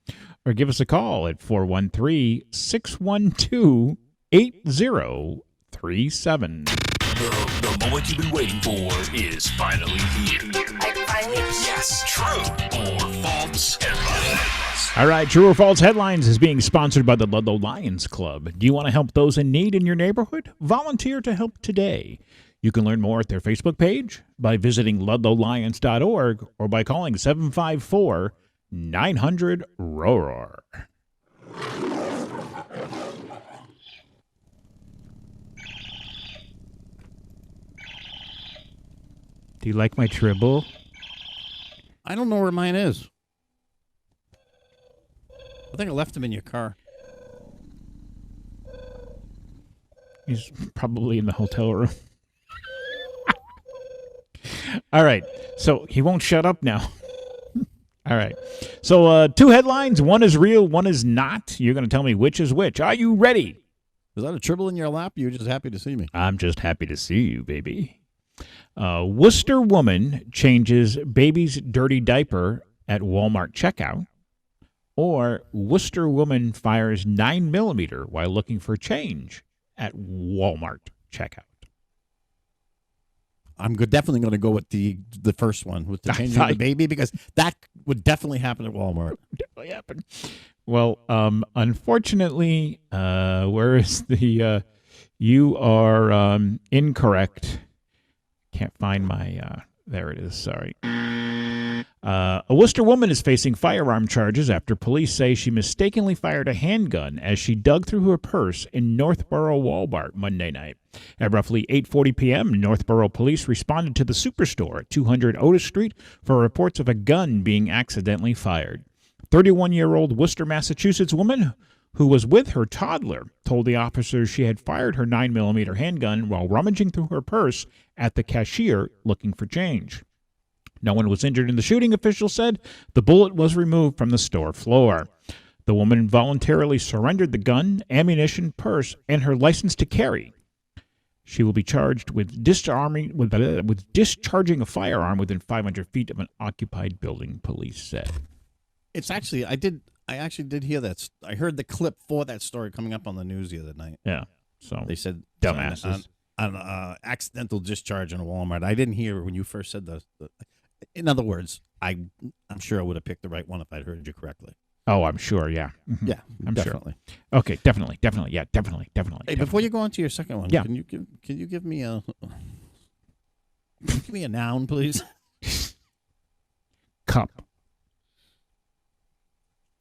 or give us a call at 413-612-8037. The moment you've been waiting for is finally here. Yes, true or false headlines. All right, True or False Headlines is being sponsored by the Ludlow Lions Club. Do you want to help those in need in your neighborhood? Volunteer to help today. You can learn more at their Facebook page, by visiting ludlowlions.org, or by calling 754-900-ROAR. Do you like my tribble? I don't know where mine is. I think I left him in your car. He's probably in the hotel room. All right. So he won't shut up now. All right. So 2 headlines. One is real, one is not. You're going to tell me which is which. Are you ready? Is that a tribble in your lap? You're just happy to see me. I'm just happy to see you, baby. Worcester woman changes baby's dirty diaper at Walmart checkout. Or Worcester woman fires 9mm while looking for change at Walmart checkout. I'm definitely going to go with the first one, with the changing of the baby, because that would definitely happen at Walmart. Definitely happen. Well, unfortunately, where is the? You are incorrect. Can't find my. There it is. Sorry. A Worcester woman is facing firearm charges after police say she mistakenly fired a handgun as she dug through her purse in Northborough Walmart Monday night. At roughly 8:40 p.m., Northborough police responded to the superstore at 200 Otis Street for reports of a gun being accidentally fired. 31-year-old Worcester, Massachusetts woman who was with her toddler told the officers she had fired her 9mm handgun while rummaging through her purse at the cashier looking for change. No one was injured in the shooting, officials said. The bullet was removed from the store floor. The woman voluntarily surrendered the gun, ammunition, purse, and her license to carry. She will be charged with discharging a firearm within 500 feet of an occupied building, police said. It's actually, I actually did hear that. I heard the clip for that story coming up on the news the other night. Yeah. So they said dumbasses. An accidental discharge in a Walmart. I didn't hear when you first said the in other words, I'm sure I would have picked the right one if I'd heard you correctly. Oh, I'm sure, yeah. Mm-hmm. Yeah, I'm definitely. Sure. Okay, definitely, yeah, definitely. Hey, before you go on to your second one, yeah. can you give me a noun, please? Cup.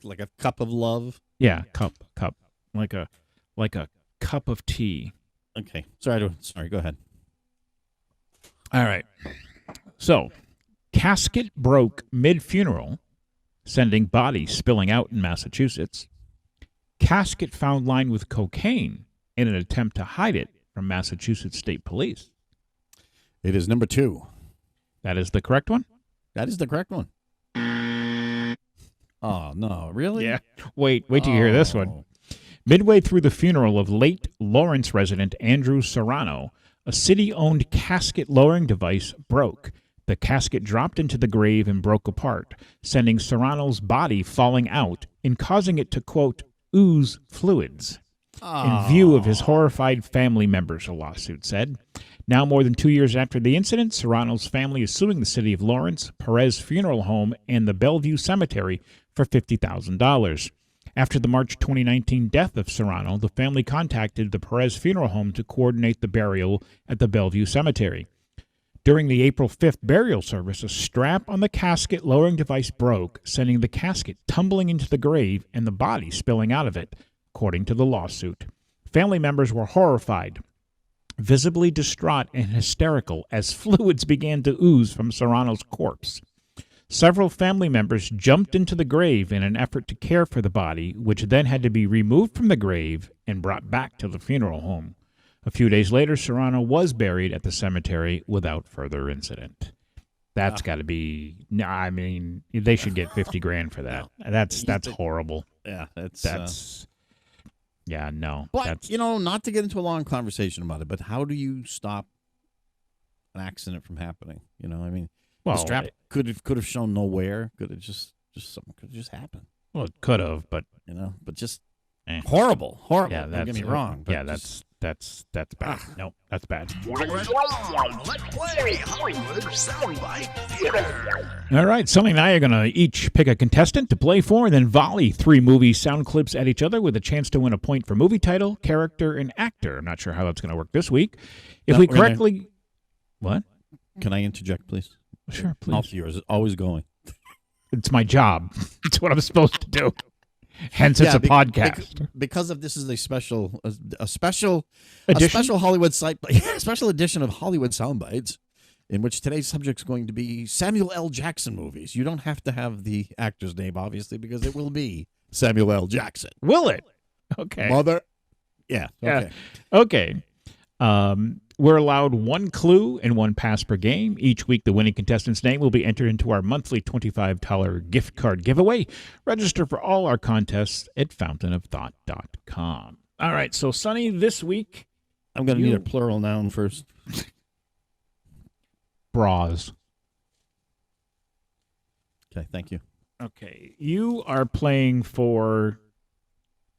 Like a cup of love? Yeah, cup. Like a cup of tea. Okay. Sorry, go ahead. All right. So, casket broke mid-funeral, sending body spilling out in Massachusetts. Casket found lined with cocaine in an attempt to hide it from Massachusetts State Police. It is number 2. That is the correct one? That is the correct one. Oh, no, really? Yeah. Wait till you hear this one. Midway through the funeral of late Lawrence resident Andrew Serrano, a city-owned casket lowering device broke. The casket dropped into the grave and broke apart, sending Serrano's body falling out and causing it to, quote, ooze fluids. In view of his horrified family members, a lawsuit said. Now, more than 2 years after the incident, Serrano's family is suing the city of Lawrence, Perez Funeral Home, and the Bellevue Cemetery for $50,000. After the March 2019 death of Serrano, the family contacted the Perez Funeral Home to coordinate the burial at the Bellevue Cemetery. During the April 5th burial service, a strap on the casket lowering device broke, sending the casket tumbling into the grave and the body spilling out of it, according to the lawsuit. Family members were horrified, visibly distraught and hysterical as fluids began to ooze from Serrano's corpse. Several family members jumped into the grave in an effort to care for the body, which then had to be removed from the grave and brought back to the funeral home. A few days later, Serrano was buried at the cemetery without further incident. That's got to be. I mean, they should get $50,000 for that. That's horrible. Yeah, that's. Yeah, no. But not to get into a long conversation about it, but how do you stop an accident from happening? I mean, the strap could have shown nowhere. Could have just something could have just happened. Well, it could have, but but just horrible. Yeah, don't get me wrong. Yeah, that's bad. No, that's bad. Let's play Hollywood Soundbite Theater. All right, Sully and I are going to each pick a contestant to play for, and then volley 3 movie sound clips at each other with a chance to win a point for movie title, character, and actor. I'm not sure how that's going to work this week. If we correctly... What? Can I interject, please? Sure, please. Mouth of yours is always going. It's my job. It's what I'm supposed to do. Hence, it's a podcast. Because of this is a special edition? Hollywood site, special edition of Hollywood Soundbites. in which today's subject is going to be Samuel L. Jackson movies. You don't have to have the actor's name, obviously, because it will be Samuel L. Jackson. Will it? Okay. Mother. Yeah. Okay. Okay. We're allowed one clue and one pass per game. Each week, the winning contestant's name will be entered into our monthly $25 gift card giveaway. Register for all our contests at fountainofthought.com. All right, so, Sonny, this week... I'm going to need a plural noun first. Bras. Okay, thank you. Okay, you are playing for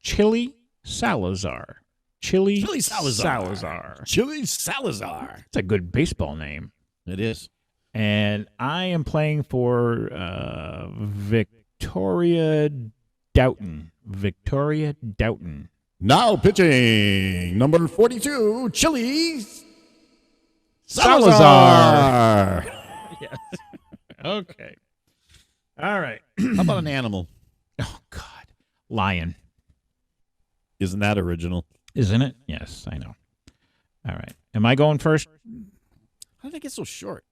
Chili Salazar. Chili Salazar. Chili Salazar. It's a good baseball name. It is. And I am playing for Victoria Doughton. Victoria Doughton. Now pitching, number 42, Chili Salazar. Yes. Okay. All right. How about an animal? Oh, God. Lion. Isn't that original? Isn't it? Yes, I know. All right. Am I going first? How did I get so short?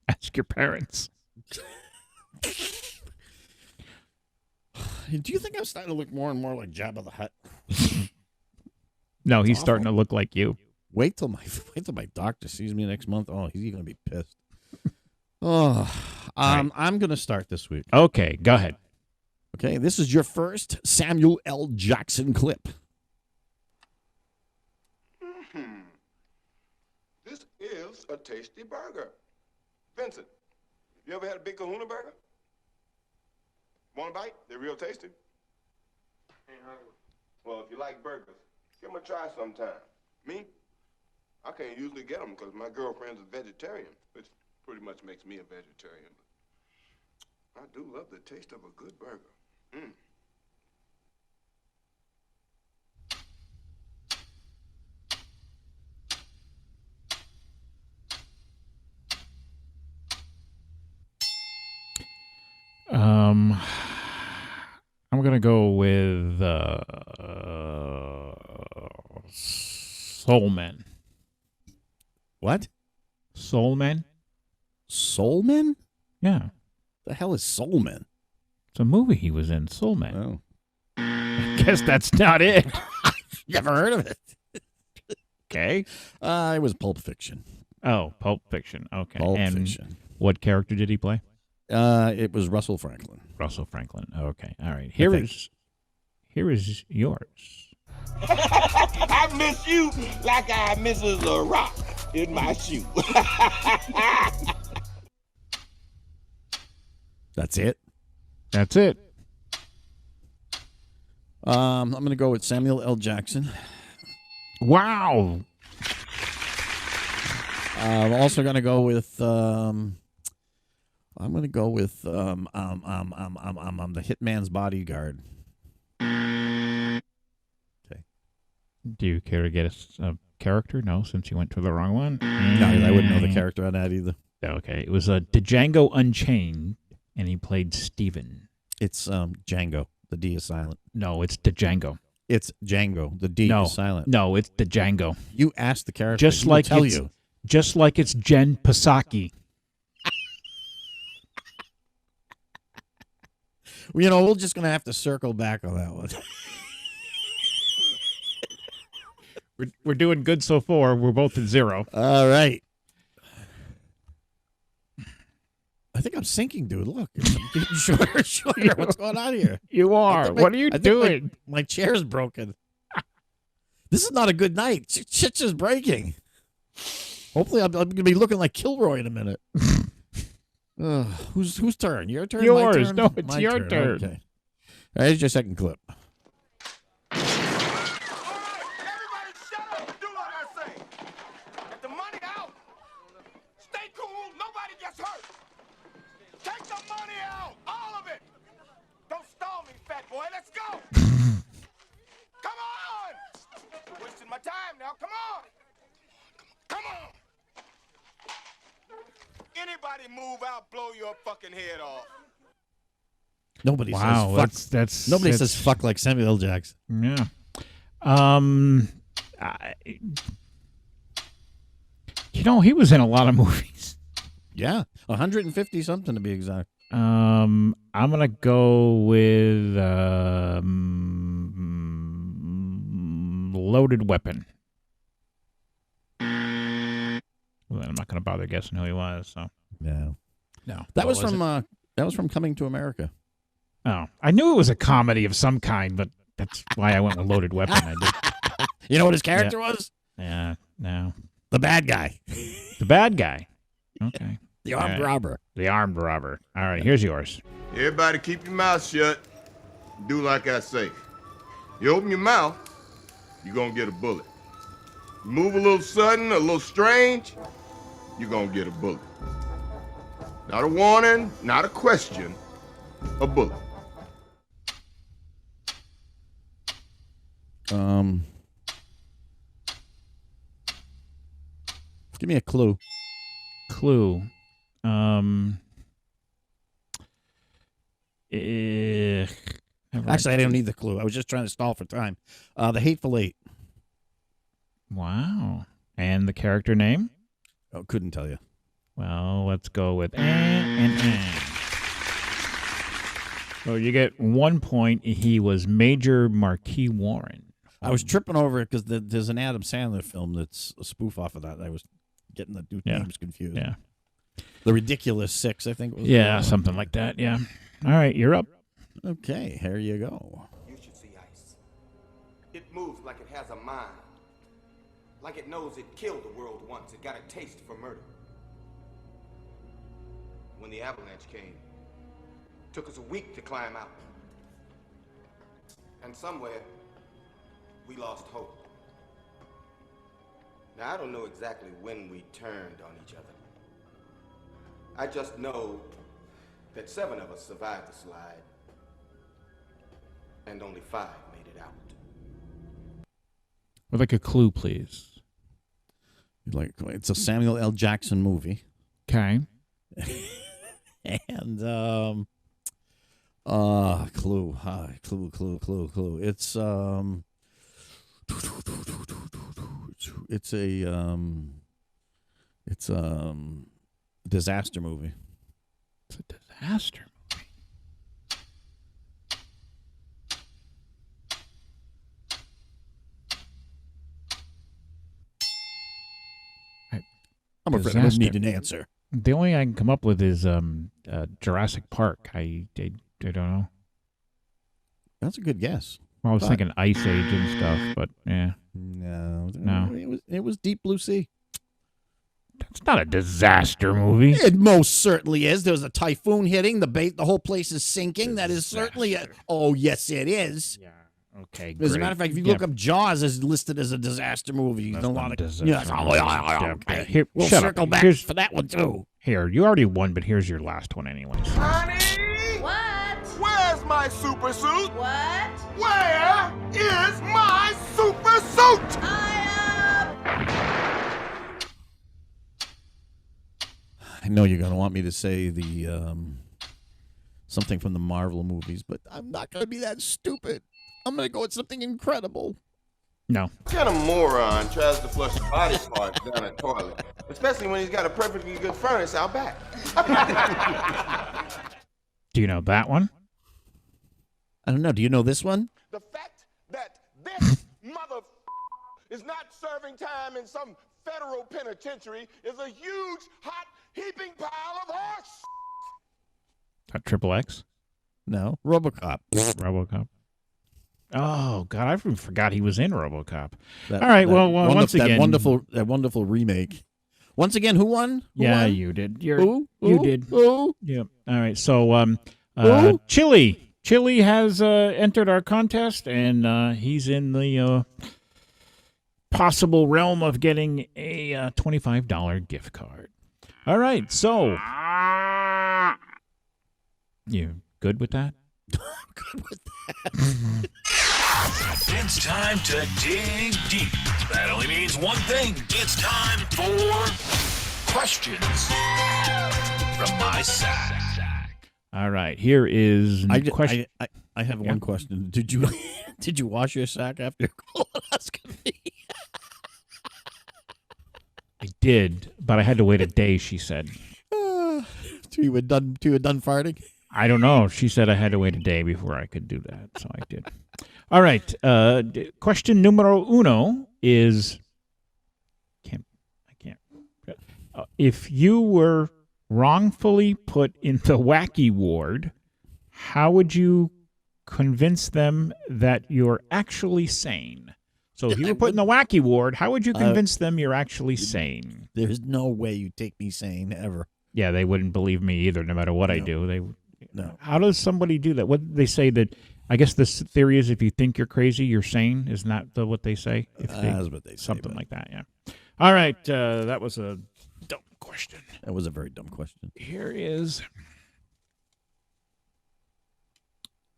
Ask your parents. Do you think I'm starting to look more and more like Jabba the Hutt? No, he's starting to look like you. Wait till my doctor sees me next month. Oh, he's going to be pissed. Oh, right. I'm going to start this week. Okay, go ahead. Okay, this is your first Samuel L. Jackson clip. This is a tasty burger. Vincent, you ever had a big kahuna burger? Want a bite? They're real tasty. Well, if you like burgers, give them a try sometime. Me? I can't usually get them because my girlfriend's a vegetarian, which pretty much makes me a vegetarian. But I do love the taste of a good burger. I'm going to go with Soulman. What? Soulman? Soulman? Yeah. The hell is Soulman? It's a movie he was in, Soulman. Oh. I guess that's not it. Never heard of it. Okay. It was Pulp Fiction. Oh, Pulp Fiction. Okay. Pulp and Fiction. What character did he play? It was Russell Franklin. Russell Franklin. Okay. All right. Here is yours. I miss you like I misses a rock in my shoe. That's it? That's it. I'm going to go with Samuel L. Jackson. Wow. I'm also going to go with the Hitman's Bodyguard. Okay. Do you care to get a character? No, since you went to the wrong one. No, I wouldn't know the character on that either. Okay. It was Django Unchained, and he played Steven. It's Django. The D is silent. No, it's Django. It's Django. The D is silent. No, it's Django. You asked the character. Just like it's Jen Psaki. You know, we're just going to have to circle back on that one. We're doing good so far. We're both at 0. All right. I think I'm sinking, dude. Look, I'm getting shorter and shorter. What's going on here? You are. What are you doing? My chair's broken. This is not a good night. Shit's just breaking. Hopefully, I'm going to be looking like Kilroy in a minute. Whose turn? Your turn? Yours. My turn? No, it's My your turn. Okay. All right, here's your second clip. Boy, let's go! Come on! Wasting my time now. Come on! Come on! Anybody move out, blow your fucking head off. Nobody says fuck like Samuel L. Jackson. Yeah. He was in a lot of movies. Yeah, 150 something to be exact. I'm gonna go with Loaded Weapon. Well, I'm not gonna bother guessing who he was. So no. That was from Coming to America. Oh, I knew it was a comedy of some kind, but that's why I went with Loaded Weapon. I did. You know what his character was? Yeah, no. The bad guy. The bad guy. Okay. The armed robber. The armed robber. All right, here's yours. Everybody keep your mouth shut. Do like I say. You open your mouth, you're gonna get a bullet. You move a little sudden, a little strange, you're gonna get a bullet. Not a warning, not a question, a bullet. Give me a clue. Clue. Actually, I don't need the clue. I was just trying to stall for time. The Hateful Eight. Wow. And the character name? Oh, couldn't tell you. Well, let's go with So you get 1 point. He was Major Marquis Warren. I was tripping over it because there's an Adam Sandler film that's a spoof off of that. I was getting the two names confused. Yeah. The Ridiculous Six, I think it was. Yeah, something like that, yeah. All right, you're up. Okay, here you go. You should see ice. It moves like it has a mind. Like it knows it killed the world once. It got a taste for murder. When the avalanche came, it took us a week to climb out. And somewhere, we lost hope. Now, I don't know exactly when we turned on each other. I just know that 7 of us survived the slide, and only 5 made it out. Would like a clue, please. It's a Samuel L. Jackson movie. Okay. And clue. It's it's a disaster movie. It's a disaster movie. I'm afraid I don't need an answer. The only thing I can come up with is Jurassic Park. I don't know. That's a good guess. Well, I was thinking Ice Age and stuff, but yeah. No. It was Deep Blue Sea. That's not a disaster movie. It most certainly is. There's a typhoon hitting. The whole place is sinking. That is certainly a... Oh, yes, it is. Yeah. Okay, As a matter of fact, if you look up Jaws, is listed as a disaster movie. That's a not lot a of disaster movie. Here, we'll shut circle up. back Here's, for that one too. Here, you already won, but here's your last one anyways. Honey! What? Where's my super suit? What? Where is my super suit? I know you're going to want me to say the something from the Marvel movies, but I'm not going to be that stupid. I'm going to go with something incredible. No. What kind of moron tries to flush body parts down a toilet? Especially when he's got a perfectly good furnace out back. Do you know that one? I don't know. Do you know this one? The fact that this mother is not serving time in some federal penitentiary is a huge, hot, heaping pile of horse. That Triple X? No. RoboCop. RoboCop. Oh God, I even forgot he was in RoboCop. All that right, once again, that wonderful remake. Once again, who won? Who yeah, won? you did. Who? You did. Who? Yep. All right. So, Chili has entered our contest, and he's in the possible realm of getting a $25 gift card. All right. So, you good with that? Good with that. It's time to dig deep. That only means one thing. It's time for questions from my sack. All right. Here is question. I have one question. Did you wash your sack after your colonoscopy? I did, but I had to wait a day, she said. Till you were done farting? I don't know. She said I had to wait a day before I could do that, so I did. All right. Question numero uno is, I can't. If you were wrongfully put in the wacky ward, how would you convince them that you're actually sane? So if you were put in the wacky ward, how would you convince them you're actually sane? There's no way you take me sane ever. Yeah, they wouldn't believe me either, no matter what I do. No. How does somebody do that? What did they say that? I guess this theory is if you think you're crazy, you're sane. Isn't that what they say? That's what they say. Something like that, yeah. All right, that was a dumb question. That was a very dumb question. Here is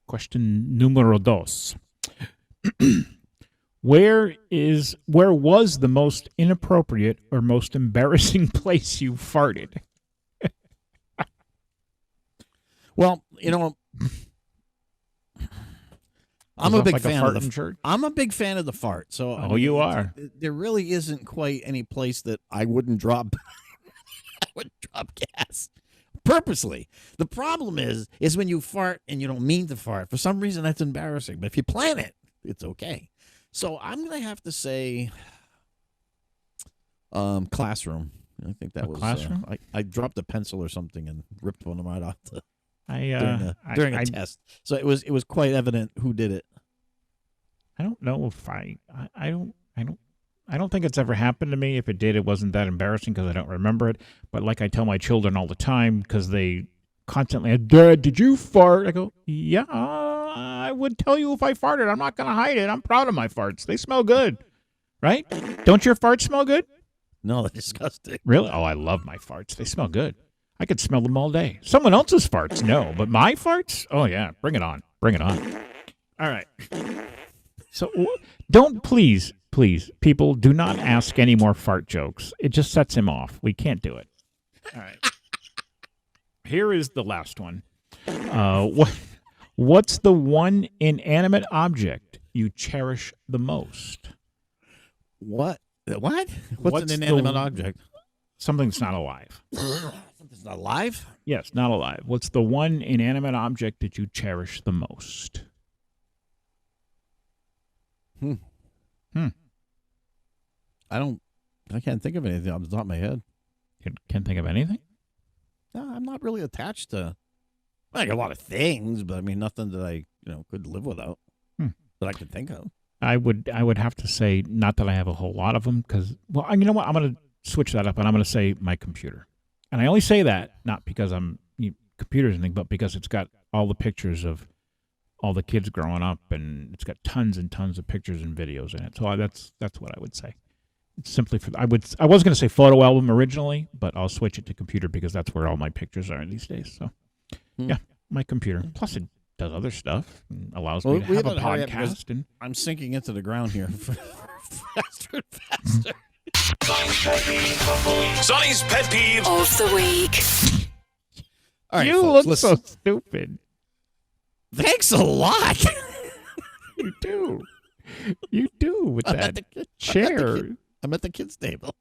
question numero dos. Where was the most inappropriate or most embarrassing place you farted? Well, I'm a big fan of the fart. So you are. There really isn't quite any place that I wouldn't drop. I would drop gas purposely. The problem is when you fart and you don't mean to fart. For some reason, that's embarrassing. But if you plan it, it's okay. So I'm gonna have to say, classroom. I think that was classroom. I dropped a pencil or something and ripped one of mine off during a test. So it was quite evident who did it. I don't know if I don't think it's ever happened to me. If it did, it wasn't that embarrassing because I don't remember it. But like I tell my children all the time because they constantly, Dad, did you fart? I go, yeah, I would tell you if I farted. I'm not going to hide it. I'm proud of my farts. They smell good, right? Don't your farts smell good? No, they're disgusting. Really? Oh, I love my farts. They smell good. I could smell them all day. Someone else's farts, no. But my farts? Oh, yeah. Bring it on. Bring it on. All right. So don't please, people, do not ask any more fart jokes. It just sets him off. We can't do it. All right. Here is the last one. What's the one inanimate object you cherish the most? What? What's an inanimate object? Something that's not alive. Something's not alive? Yes, not alive. What's the one inanimate object that you cherish the most? I can't think of anything off the top of my head. You can't think of anything? No, I'm not really attached to like a lot of things, but I mean nothing that I could live without that I could think of. I would have to say not that I have a whole lot of them because you know what, I'm going to switch that up and I'm going to say my computer. And I only say that not because I'm computers and thing, but because it's got all the pictures of all the kids growing up, and it's got tons and tons of pictures and videos in it. So that's what I would say. It's simply I was going to say photo album originally, but I'll switch it to computer because that's where all my pictures are these days. So yeah, my computer. Plus it does other stuff and allows me to have a podcast. And I'm sinking into the ground here faster and faster. Sonny's pet peeve of the week. All right, you folks, look so stupid. Thanks a lot. You do. You do with that chair. I'm at the kids' table.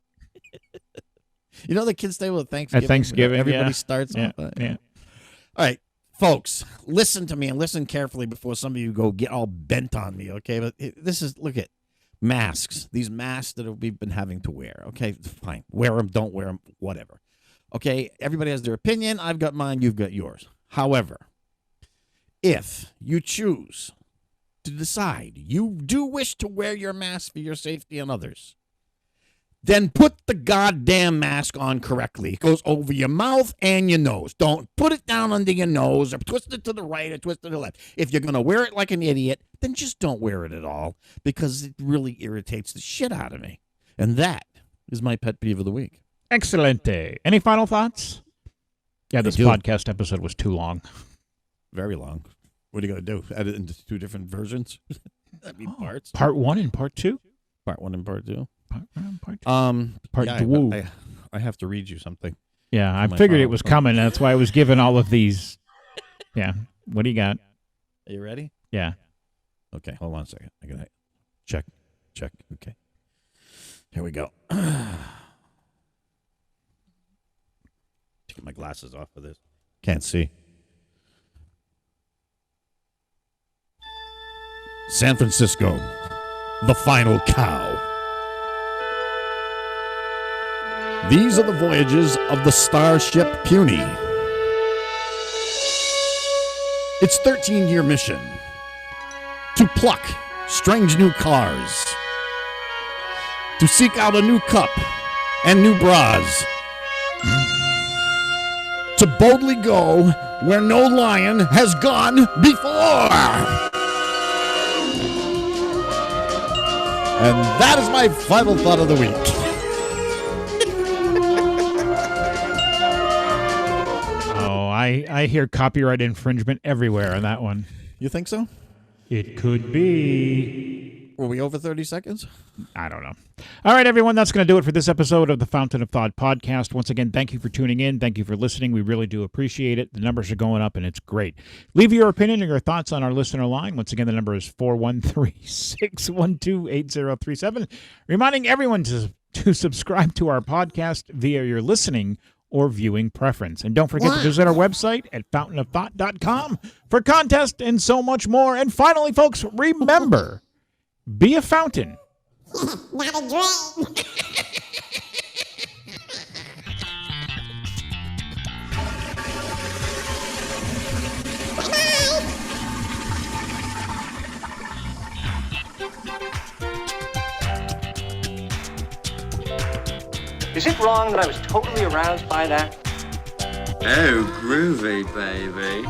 The kids' table at Thanksgiving? At Thanksgiving, everybody starts off. Yeah. All right, folks, listen to me and listen carefully before some of you go get all bent on me, okay? But look at masks. These masks that we've been having to wear, okay? Fine. Wear them, don't wear them, whatever. Okay, everybody has their opinion. I've got mine, you've got yours. However, if you choose to decide you do wish to wear your mask for your safety and others, then put the goddamn mask on correctly. It goes over your mouth and your nose. Don't put it down under your nose or twist it to the right or twist it to the left. If you're going to wear it like an idiot, then just don't wear it at all because it really irritates the shit out of me. And that is my pet peeve of the week. Excelente. Any final thoughts? Yeah, this podcast episode was too long. Very long. What are you going to do? Add it into two different versions? That'd be parts. Part 1 and part 2? Part 1 and part 2. Part 2. I have to read you something. Yeah, I figured it was coming. That's why I was given all of these. Yeah. What do you got? Are you ready? Yeah. Okay, hold on a second. I got to check. Okay. Here we go. Get my glasses off for this. Can't see. San Francisco, the final cow. These are the voyages of the starship Puny. Its 13-year mission: to pluck strange new cars, to seek out a new cup and new bras, to boldly go where no lion has gone before. And that is my final thought of the week. I hear copyright infringement everywhere on that one. You think so? It could be. Were we over 30 seconds? I don't know. All right, everyone, that's going to do it for this episode of the Fountain of Thought podcast. Once again, thank you for tuning in. Thank you for listening. We really do appreciate it. The numbers are going up, and it's great. Leave your opinion and your thoughts on our listener line. Once again, the number is 413-612-8037. Reminding everyone to subscribe to our podcast via your listening or viewing preference. And don't forget to visit our website at fountainofthought.com for contests and so much more. And finally, folks, remember, be a fountain. Not a drain. Is it wrong that I was totally aroused by that? Oh, groovy, baby.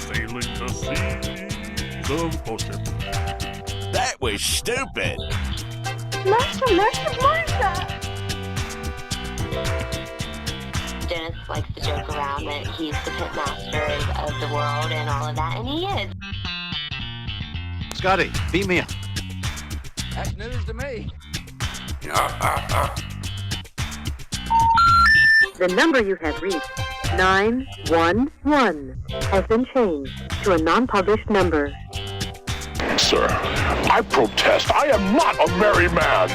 Sailing the seas of ocean. That was stupid. Martha! Dennis likes to joke around that he's the pit master of the world and all of that, and he is. Scotty, beat me up. That's news to me. The number you have reached, 911, has been changed to a non-published number. Sir, I protest. I am not a merry man.